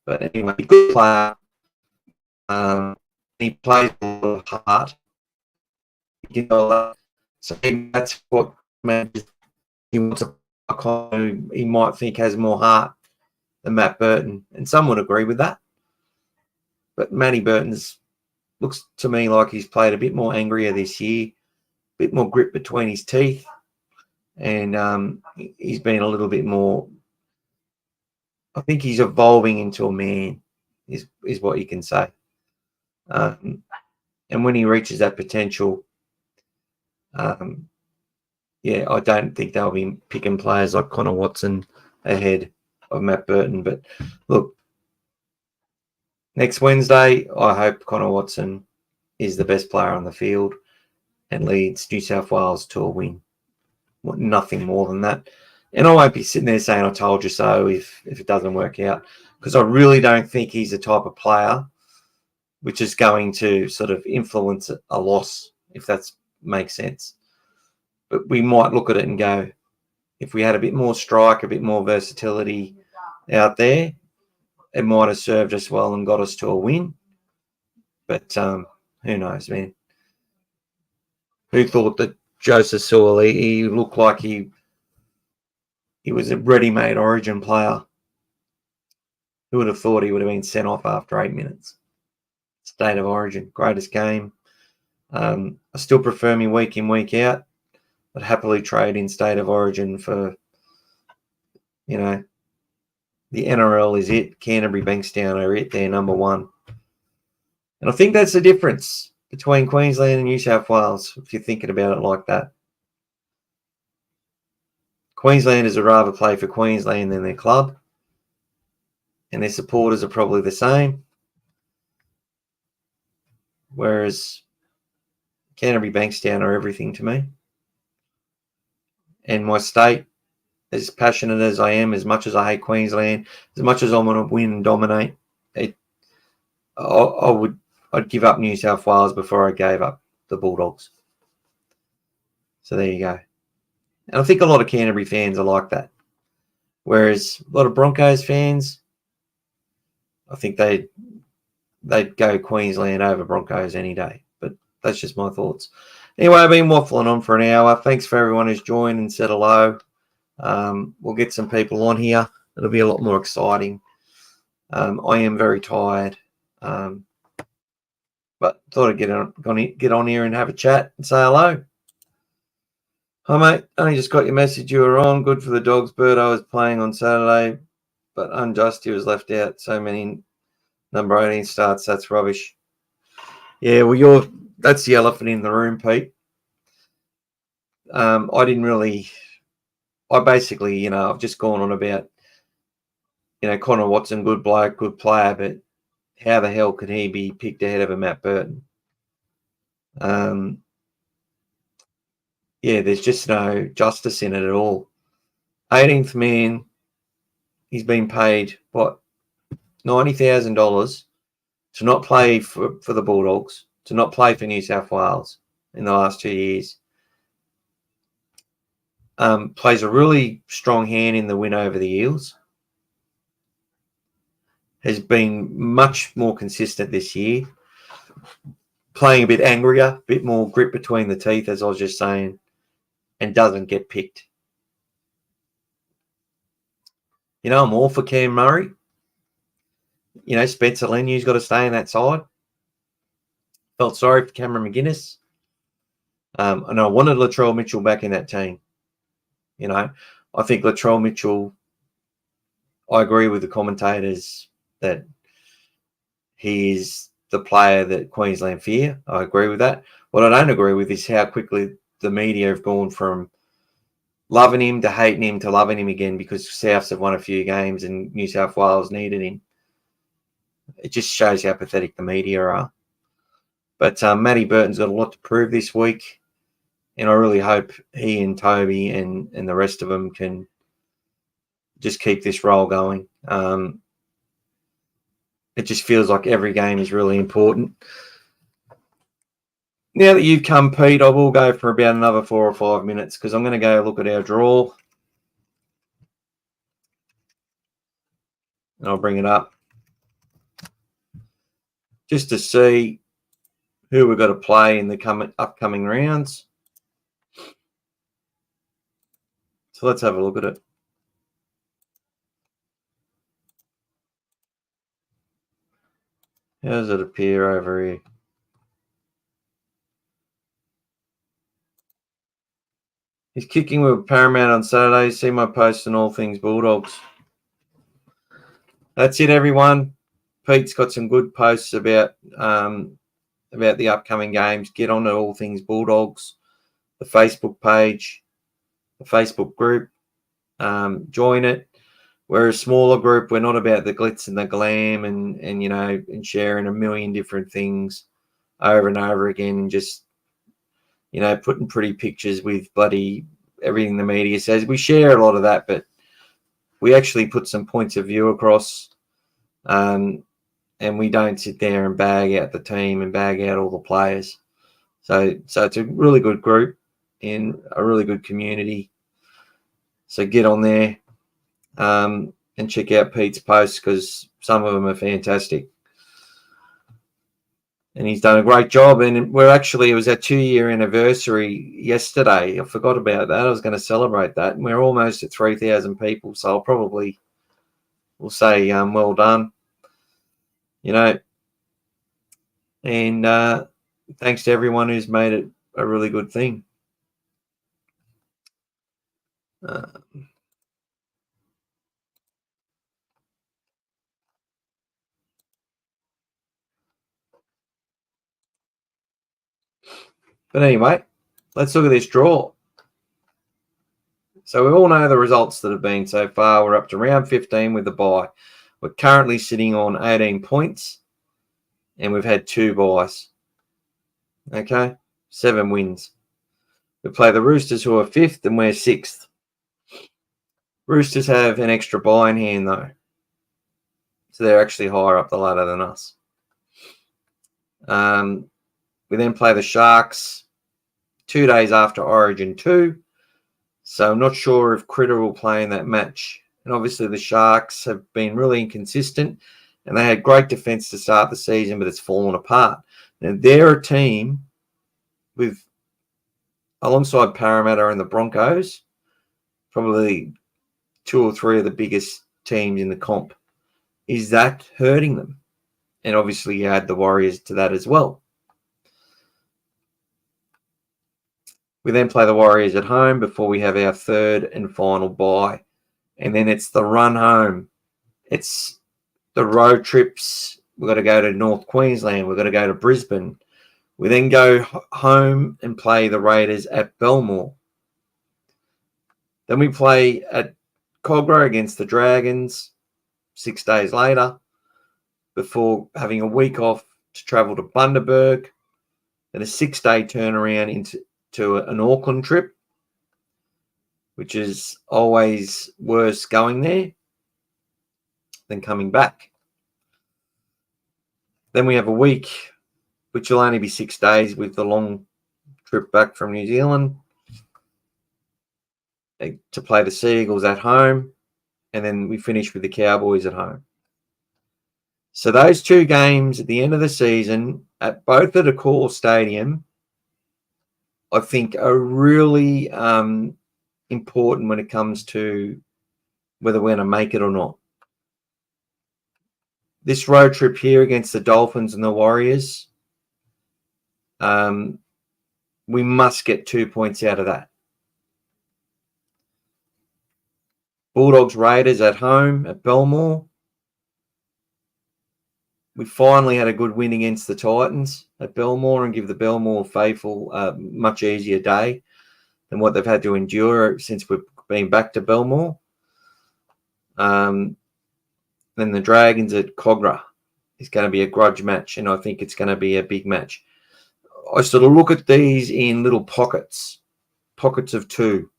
But anyway, good player. He plays a lot of heart. So that's what he wants a who he might think has more heart than Matt Burton. And some would agree with that. But Matty Burton's looks to me like he's played a bit more angrier this year, a bit more grip between his teeth, and he's been a little bit more. I think he's evolving into a man, is what you can say. And when he reaches that potential, yeah, I don't think they'll be picking players like Connor Watson ahead of Matt Burton. But look, next Wednesday, I hope Connor Watson is the best player on the field and leads New South Wales to a win. Nothing more than that. And I won't be sitting there saying I told you so if it doesn't work out, because I really don't think he's the type of player which is going to sort of influence a loss, if that makes sense. But we might look at it and go, if we had a bit more strike, a bit more versatility out there, it might have served us well and got us to a win. But who knows, man? Who thought that Joseph Suaalii, he looked like he was a ready-made Origin player? Who would have thought he would have been sent off after 8 minutes? State of Origin, greatest game. I still prefer me week in, week out. I'd happily trade in State of Origin for, the NRL is it. Canterbury Bankstown are it. They're number one. And I think that's the difference between Queensland and New South Wales, if you're thinking about it like that. Queenslanders would rather play for Queensland than their club. And their supporters are probably the same. Whereas Canterbury Bankstown are everything to me. And my state, as passionate as I am, as much as I hate Queensland, as much as I want to win and dominate, I'd give up New South Wales before I gave up the Bulldogs. So there you go. And I think a lot of Canterbury fans are like that. Whereas a lot of Broncos fans, I think they'd go Queensland over Broncos any day. But that's just my thoughts. Anyway, I've been waffling on for an hour. Thanks for everyone who's joined and said hello. We'll get some people on here. It'll be a lot more exciting. I am very tired. But thought I'd get on here and have a chat and say hello. Hi, mate. Only just got your message. You were on. Good for the Dogs. Birdo was playing on Saturday, but unjust. He was left out. So many number 18 starts. That's rubbish. Yeah, well, that's the elephant in the room, Pete. I basically, I've just gone on about, Connor Watson, good bloke, good player, but how the hell could he be picked ahead of a Matt Burton? Yeah, there's just no justice in it at all. 18th man, he's been paid, $90,000 to not play for the Bulldogs, to not play for New South Wales in the last 2 years. Plays a really strong hand in the win over the Eels. Has been much more consistent this year. Playing a bit angrier, a bit more grip between the teeth, as I was just saying, and doesn't get picked. I'm all for Cam Murray. Spencer Lenu's got to stay in that side. Felt sorry for Cameron McGuinness. And I wanted Latrell Mitchell back in that team. I think Latrell Mitchell, I agree with the commentators that he is the player that Queensland fear. I agree with that. What I don't agree with is how quickly the media have gone from loving him to hating him to loving him again because Souths have won a few games and New South Wales needed him. It just shows how pathetic the media are. But Matty Burton's got a lot to prove this week. And I really hope he and Toby and the rest of them can just keep this roll going. It just feels like every game is really important. Now that you've come, Pete, I will go for about another 4 or 5 minutes because I'm going to go look at our draw. And I'll bring it up just to see who we've got to play in the upcoming rounds. So let's have a look at it. How does it appear over here? He's kicking with Paramount on Saturday. See my post on all things Bulldogs. That's it, everyone. Pete's got some good posts about the upcoming games. Get on to All Things Bulldogs, the Facebook page, the Facebook group. Join it. We're a smaller group. We're not about the glitz and the glam and sharing a million different things over and over again and just, putting pretty pictures with bloody everything the media says. We share a lot of that, but we actually put some points of view across, and we don't sit there and bag out the team and bag out all the players. So it's a really good group in a really good community. So get on there and check out Pete's posts because some of them are fantastic. And he's done a great job. And it was our 2-year anniversary yesterday. I forgot about that. I was going to celebrate that. And we're almost at 3,000 people. So I'll probably will say well done. And thanks to everyone who's made it a really good thing. But anyway, let's look at this draw. So we all know the results that have been so far. We're up to round 15 with the bye. We're currently sitting on 18 points, and we've had 2 byes. Okay, 7 wins. We play the Roosters, who are 5th, and we're 6th. Roosters have an extra bye in hand, though. So they're actually higher up the ladder than us. We then play the Sharks 2 days after Origin 2. So I'm not sure if Critter will play in that match. And obviously the Sharks have been really inconsistent and they had great defence to start the season, but it's fallen apart. Now they're a team with, alongside Parramatta and the Broncos, probably 2 or 3 of the biggest teams in the comp. Is that hurting them? And obviously you add the Warriors to that as well. We then play the Warriors at home before we have our 3rd and final bye. And then it's the run home. It's the road trips. We've got to go to North Queensland. We've got to go to Brisbane. We then go home and play the Raiders at Belmore. Then we play at Cogra against the Dragons 6 days later before having a week off to travel to Bundaberg. Then a 6-day turnaround into an Auckland trip, which is always worse going there than coming back. Then we have a week, which will only be 6 days with the long trip back from New Zealand to play the Seagulls at home. And then we finish with the Cowboys at home. So those 2 games at the end of the season at both at Accor Stadium, I think are really important when it comes to whether we're going to make it or not. This road trip here against the Dolphins and the Warriors, we must get 2 points out of that. Bulldogs Raiders at home at Belmore. We finally had a good win against the Titans at Belmore and give the Belmore faithful a much easier day than what they've had to endure since we've been back to Belmore. Then the Dragons at Cogra is going to be a grudge match, and I think it's going to be a big match. I sort of look at these in little pockets of 2.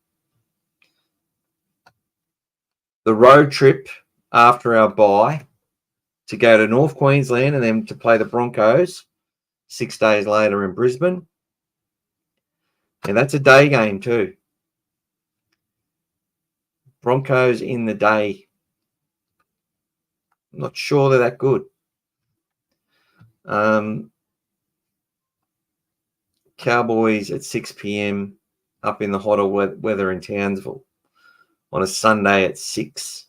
The road trip after our bye to go to North Queensland and then to play the Broncos 6 days later in Brisbane. And that's a day game too. Broncos in the day. I'm not sure they're that good. Cowboys at 6 p.m. up in the hotter weather in Townsville on a Sunday at 6.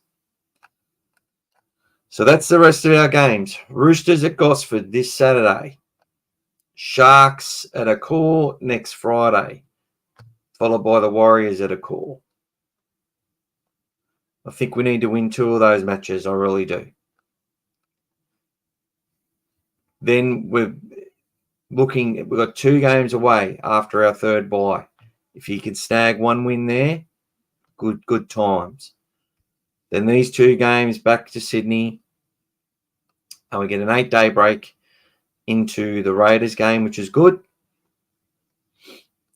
So that's the rest of our games. Roosters at Gosford this Saturday. Sharks at Accor next Friday. followed by the Warriors at a core. I think we need to win 2 of those matches. I really do. Then we've got 2 games away after our 3rd bye. If you can snag 1 win there, good times. Then these 2 games back to Sydney, and we get an 8-day break into the Raiders game, which is good,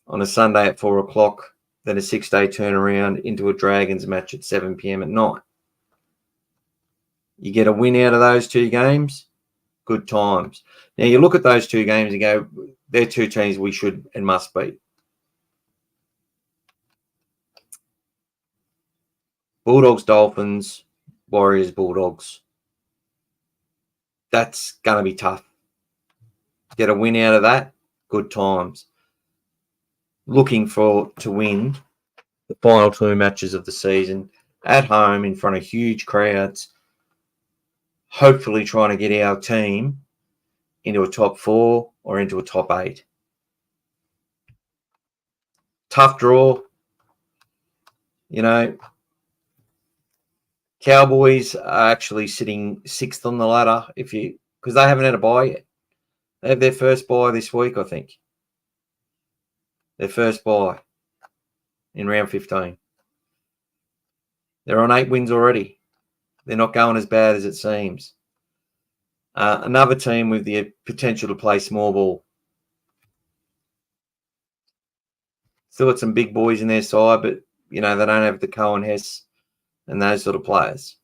on a Sunday at 4 o'clock. Then a 6-day turnaround into a Dragons match at 7 p.m. at night. You get a win out of those 2 games, good times. Now, you look at those 2 games and go, they're 2 teams we should and must beat. Bulldogs, Dolphins, Warriors, Bulldogs. That's going to be tough. Get a win out of that, good times. Looking to win the final 2 matches of the season at home in front of huge crowds. Hopefully trying to get our team into a top 4 or into a top 8. Tough draw. You know, Cowboys are actually sitting 6th on the ladder because they haven't had a bye yet. They have their first bye this week, I think. Their first bye in round 15. They're on 8 wins already. They're not going as bad as it seems. Another team with the potential to play small ball. Still got some big boys in their side, but, they don't have the Cohen Hess and those sort of players.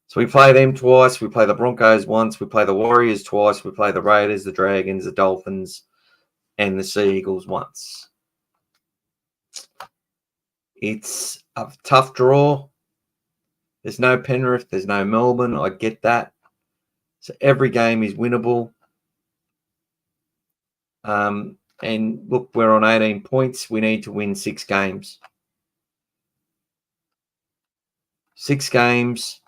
So we play them twice. We play the Broncos once. We play the Warriors twice. We play the Raiders, the Dragons, the Dolphins, and the Sea Eagles once. It's a tough draw. There's no Penrith. There's no Melbourne. I get that. So every game is winnable. And look, we're on 18 points. We need to win 6 games. 6 games.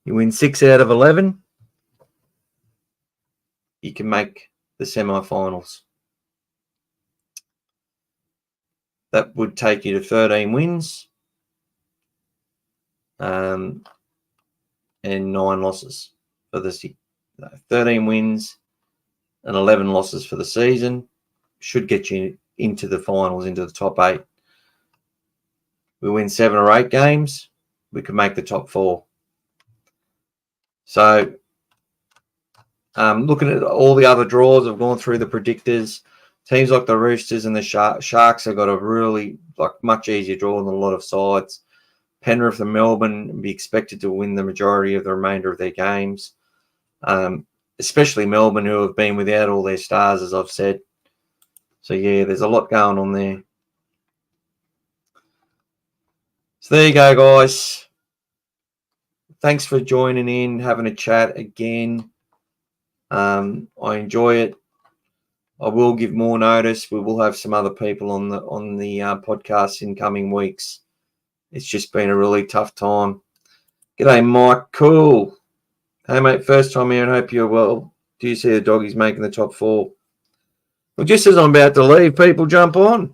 You win 6 out of 11. You can make the semi-finals. That would take you to 13 wins and 9 losses for the 13 wins and 11 losses for the season. Should get you into the finals, into the top 8. We win 7 or 8 games, we could make the top 4. So, looking at all the other draws, I've gone through the predictors. Teams like the Roosters and the Sharks have got a really much easier draw than a lot of sides. Penrith and Melbourne be expected to win the majority of the remainder of their games, especially Melbourne, who have been without all their stars, as I've said. So, yeah, there's a lot going on there. So there you go, guys. Thanks for joining in, having a chat again. I enjoy it. I will give more notice. We will have some other people on the podcast in coming weeks. It's just been a really tough time. G'day, Mike. Cool. Hey, mate, first time here and hope you're well. Do you see the doggies making the top 4? Well, just as I'm about to leave, people jump on.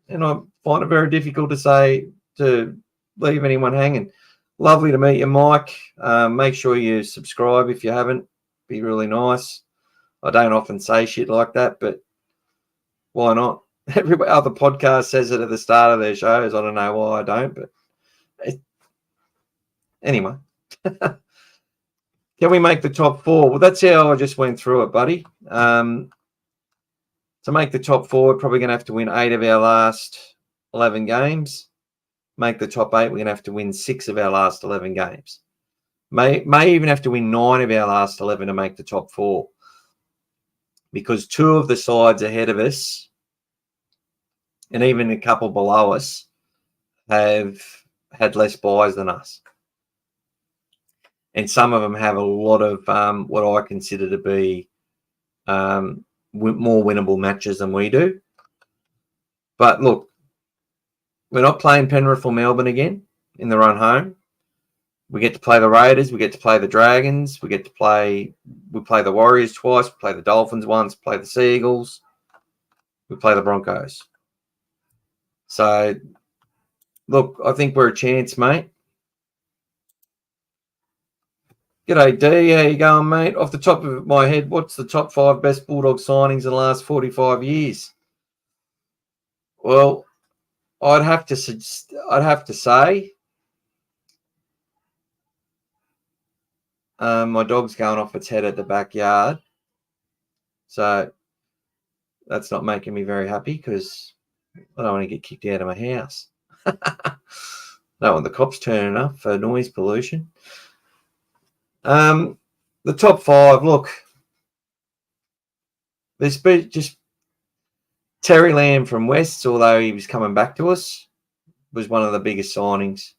And I find it very difficult to leave anyone hanging. Lovely to meet you, Mike. Make sure you subscribe if you haven't. Be really nice. I don't often say shit like that, but why not? Every other podcast says it at the start of their shows. I don't know why I don't, but anyway. Can we make the top 4? Well, that's how I just went through it, buddy. To make the top 4, we're probably going to have to win 8 of our last 11 games. Make the top 8, we're going to have to win 6 of our last 11 games. May even have to win 9 of our last 11 to make the top 4. Because 2 of the sides ahead of us, and even a couple below us, have had less buys than us. And some of them have a lot of what I consider to be more winnable matches than we do. But look, we're not playing Penrith or Melbourne again in their own home. We get to play the Raiders. We get to play the Dragons. We play the Warriors twice. We play the Dolphins once. Play the Seagulls. We play the Broncos. So, look, I think we're a chance, mate. G'day, D. How you going, mate? Off the top of my head, what's the top 5 best Bulldog signings in the last 45 years? Well, I'd have to say my dog's going off its head at the backyard. So that's not making me very happy because I don't want to get kicked out of my house. Don't want the cops turning up for noise pollution. The top 5, look, there's just Terry Lamb from Wests, although he was coming back to us, was one of the biggest signings.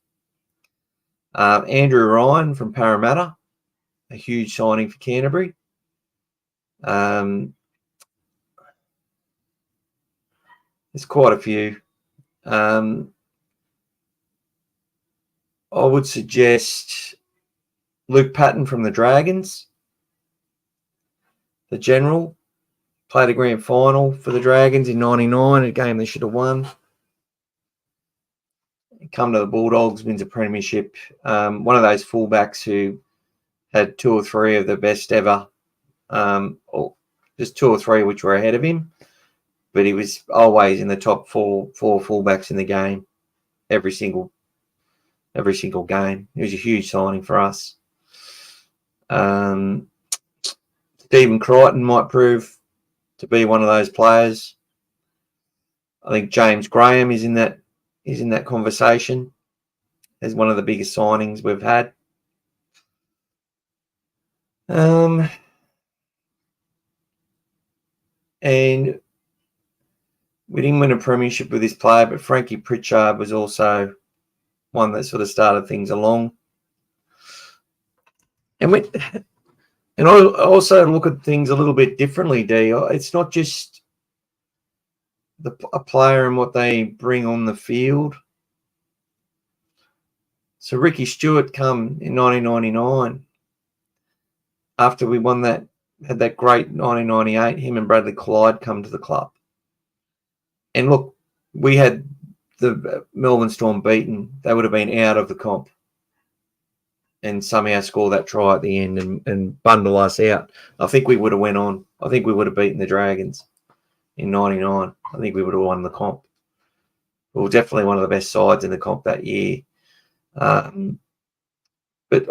Andrew Ryan from Parramatta, a huge signing for Canterbury. There's quite a few. I would suggest Luke Patton from the Dragons, the general. Played a grand final for the Dragons in 99, a game they should have won. Come to the Bulldogs, wins a premiership. One of those fullbacks who had 2 or 3 of the best ever, or just 2 or 3 which were ahead of him. But he was always in the top four fullbacks in the game, every single game. It was a huge signing for us. Stephen Crichton might prove to be one of those players. I think James Graham is in that conversation as one of the biggest signings we've had. And we didn't win a premiership with this player, but Frankie Pritchard was also one that sort of started things along. And I also look at things a little bit differently, D. It's not just a player and what they bring on the field. So Ricky Stewart come in 1999 after we had that great 1998. Him and Bradley Clyde come to the club, and look, we had the Melbourne Storm beaten. They would have been out of the comp, and somehow score that try at the end and bundle us out. I think we would have went on. I think we would have beaten the Dragons in 99. I think we would have won the comp. We were definitely one of the best sides in the comp that year. But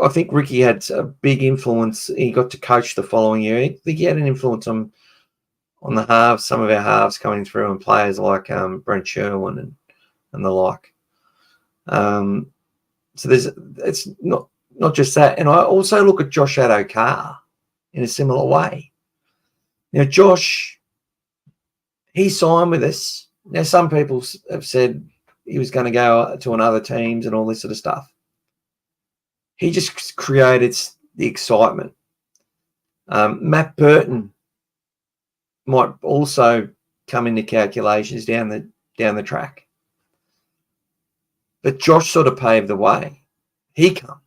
I think Ricky had a big influence. He got to coach the following year. I think he had an influence on the halves, some of our halves coming through, and players like Brent Sherwin and the like. So it's not just that. And I also look at Josh Addo-Carr in a similar way. Now, Josh, he signed with us. Now, some people have said he was going to go to another teams and all this sort of stuff. He just created the excitement. Matt Burton might also come into calculations down the track. But Josh sort of paved the way. He come.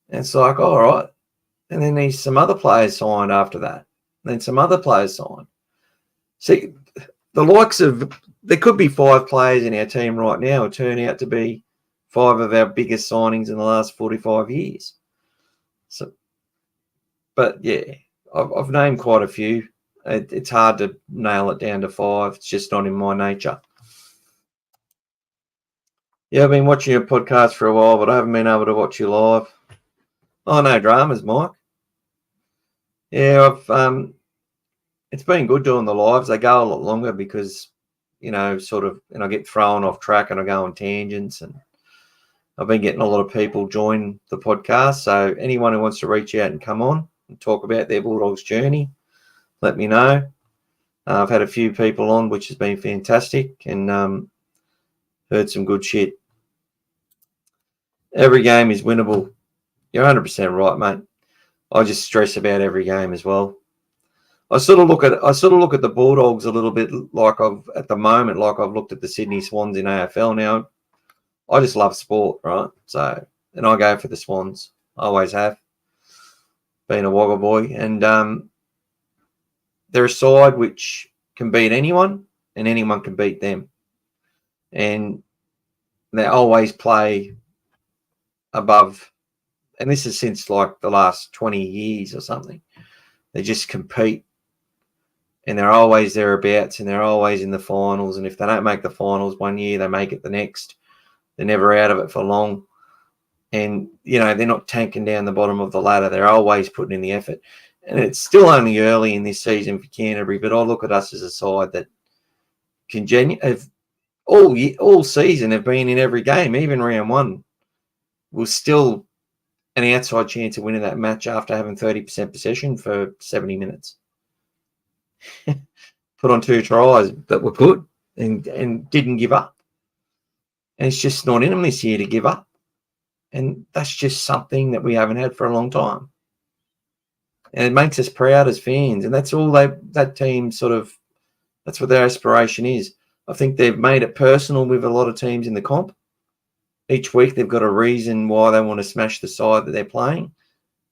And it's like, all right. And then there's some other players signed after that. And then some other players signed. See, the likes of, there could be 5 players in our team right now who turn out to be 5 of our biggest signings in the last 45 years. So, but yeah, I've named quite a few. It's hard to nail it down to 5. It's just not in my nature. Yeah, I've been watching your podcast for a while, but I haven't been able to watch you live. Oh, no dramas, Mike. Yeah, it's been good doing the lives. They go a lot longer because, sort of, and I get thrown off track and I go on tangents, and I've been getting a lot of people join the podcast. So anyone who wants to reach out and come on and talk about their Bulldogs journey, let me know. I've had a few people on, which has been fantastic, and heard some good shit. Every game is winnable. You're 100% right, mate. I just stress about every game as well. I sort of look at the Bulldogs a little bit like I've looked at the Sydney Swans in AFL now. I just love sport, right? So and I go for the Swans. I always have. Being a Wagga boy. And they're a side which can beat anyone, and anyone can beat them. And they always play above, and this is since like the last 20 years or something. They just compete, and they're always thereabouts, and they're always in the finals. And if they don't make the finals one year, they make it the next. They're never out of it for long. And, you know, they're not tanking down the bottom of the ladder. They're always putting in the effort. And it's still only early in this season for Canterbury, but I look at us as a side that can have all season have been in every game, even round one, was still an outside chance of winning that match after having 30% possession for 70 minutes. Put on 2 tries that were good and didn't give up. And it's just not in them this year to give up. And that's just something that we haven't had for a long time. And it makes us proud as fans. And that's all that team sort of, that's what their aspiration is. I think they've made it personal with a lot of teams in the comp. Each week they've got a reason why they want to smash the side that they're playing.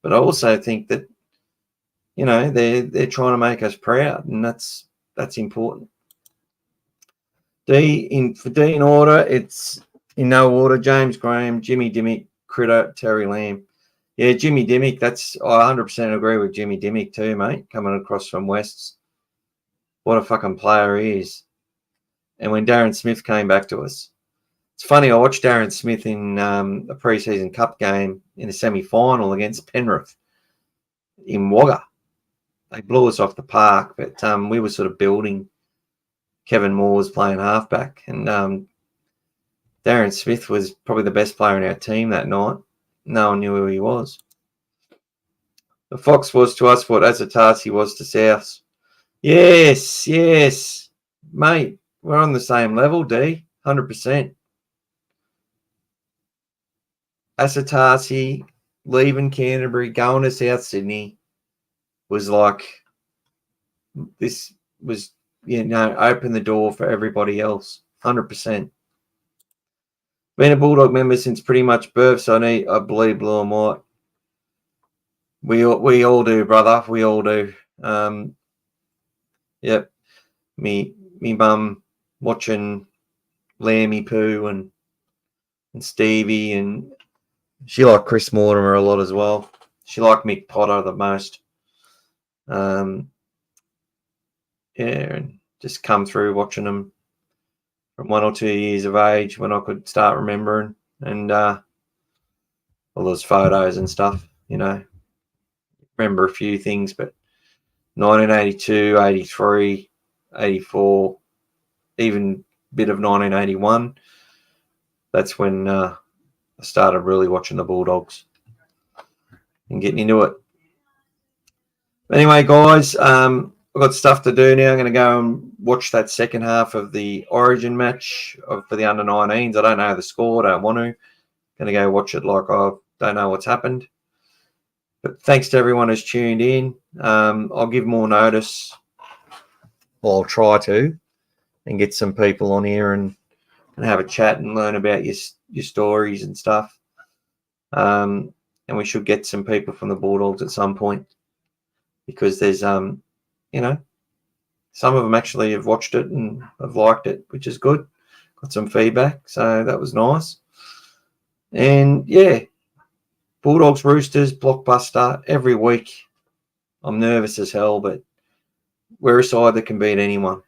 But I also think that, you know, they're trying to make us proud, and that's important. For D in order, it's in no order: James Graham, Jimmy Dimmick, Critter, Terry Lamb. Yeah, Jimmy Dimmick, I 100% agree with Jimmy Dimmick too, mate, coming across from Wests. What a fucking player he is. And when Darren Smith came back to us, it's funny, I watched Darren Smith in a pre-season cup game in a semi-final against Penrith in Wagga. They blew us off the park, but we were sort of building. Kevin Moore was playing halfback, and Darren Smith was probably the best player in our team that night. No one knew who he was. The Fox was to us what Azatasi was to Souths. Yes, mate. We're on the same level, D, 100%. Azatasi leaving Canterbury, going to South Sydney was like, this was, you know, open the door for everybody else, 100%. Been a Bulldog member since pretty much birth, so I believe blue and white. We all do, brother. We all do. Yep. Me mum watching Lammy Poo and Stevie, and she liked Chris Mortimer a lot as well. She liked Mick Potter the most. Yeah, and just come through watching them from 1 or 2 years of age when I could start remembering, and all those photos and stuff, you know. Remember a few things, but 1982, 83, 84, even a bit of 1981, that's when I started really watching the Bulldogs and getting into it. Anyway, guys, I've got stuff to do now. I'm going to go and watch that second half of the Origin match for the under-19s. I don't know the score. I don't want to. Going to go watch it like I don't know what's happened. But thanks to everyone who's tuned in. I'll give more notice. Well, I'll try to, and get some people on here and have a chat and learn about your stories and stuff. And we should get some people from the Bulldogs at some point, because there's you know, some of them actually have watched it and have liked it, which is good. Got some feedback, so that was nice. And yeah, Bulldogs, Roosters, blockbuster every week. I'm nervous as hell, but we're a side that can beat anyone.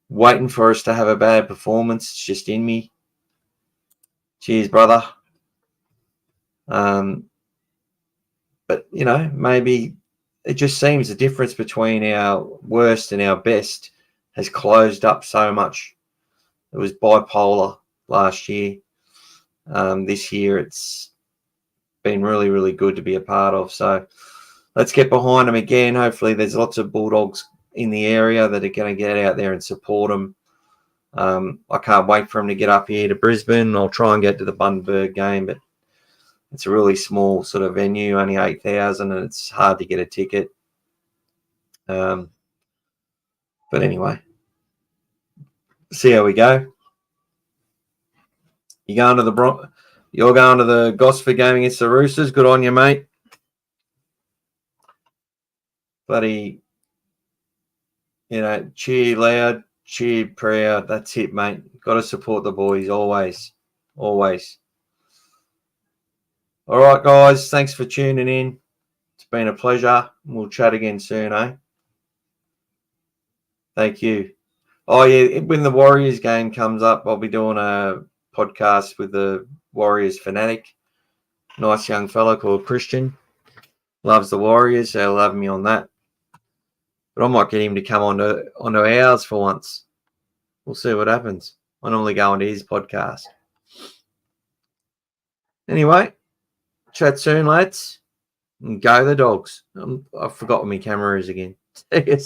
Waiting for us to have a bad performance. It's just in me. Cheers, brother. But, you know, maybe it just seems the difference between our worst and our best has closed up so much. It was bipolar last year. This year it's been really, really good to be a part of. So let's get behind them again. Hopefully there's lots of Bulldogs in the area that are going to get out there and support them. I can't wait for them to get up here to Brisbane. I'll try and get to the Bundaberg game, but it's a really small sort of venue, only 8,000, and it's hard to get a ticket. But anyway, see how we go. You going to the You're going to the Gosford game against the Roosters. Good on you, mate. Bloody, cheer loud, cheer proud. That's it, mate. Got to support the boys always. Always. All right, guys. Thanks for tuning in. It's been a pleasure. We'll chat again soon, eh? Thank you. Oh, yeah. When the Warriors game comes up, I'll be doing a podcast with the Warriors fanatic. Nice young fella called Christian. Loves the Warriors, so he'll have me on that. But I might get him to come onto ours for once. We'll see what happens. I normally go onto his podcast. Anyway, chat soon, lads. And go the Dogs. I forgot what my camera is again. See you.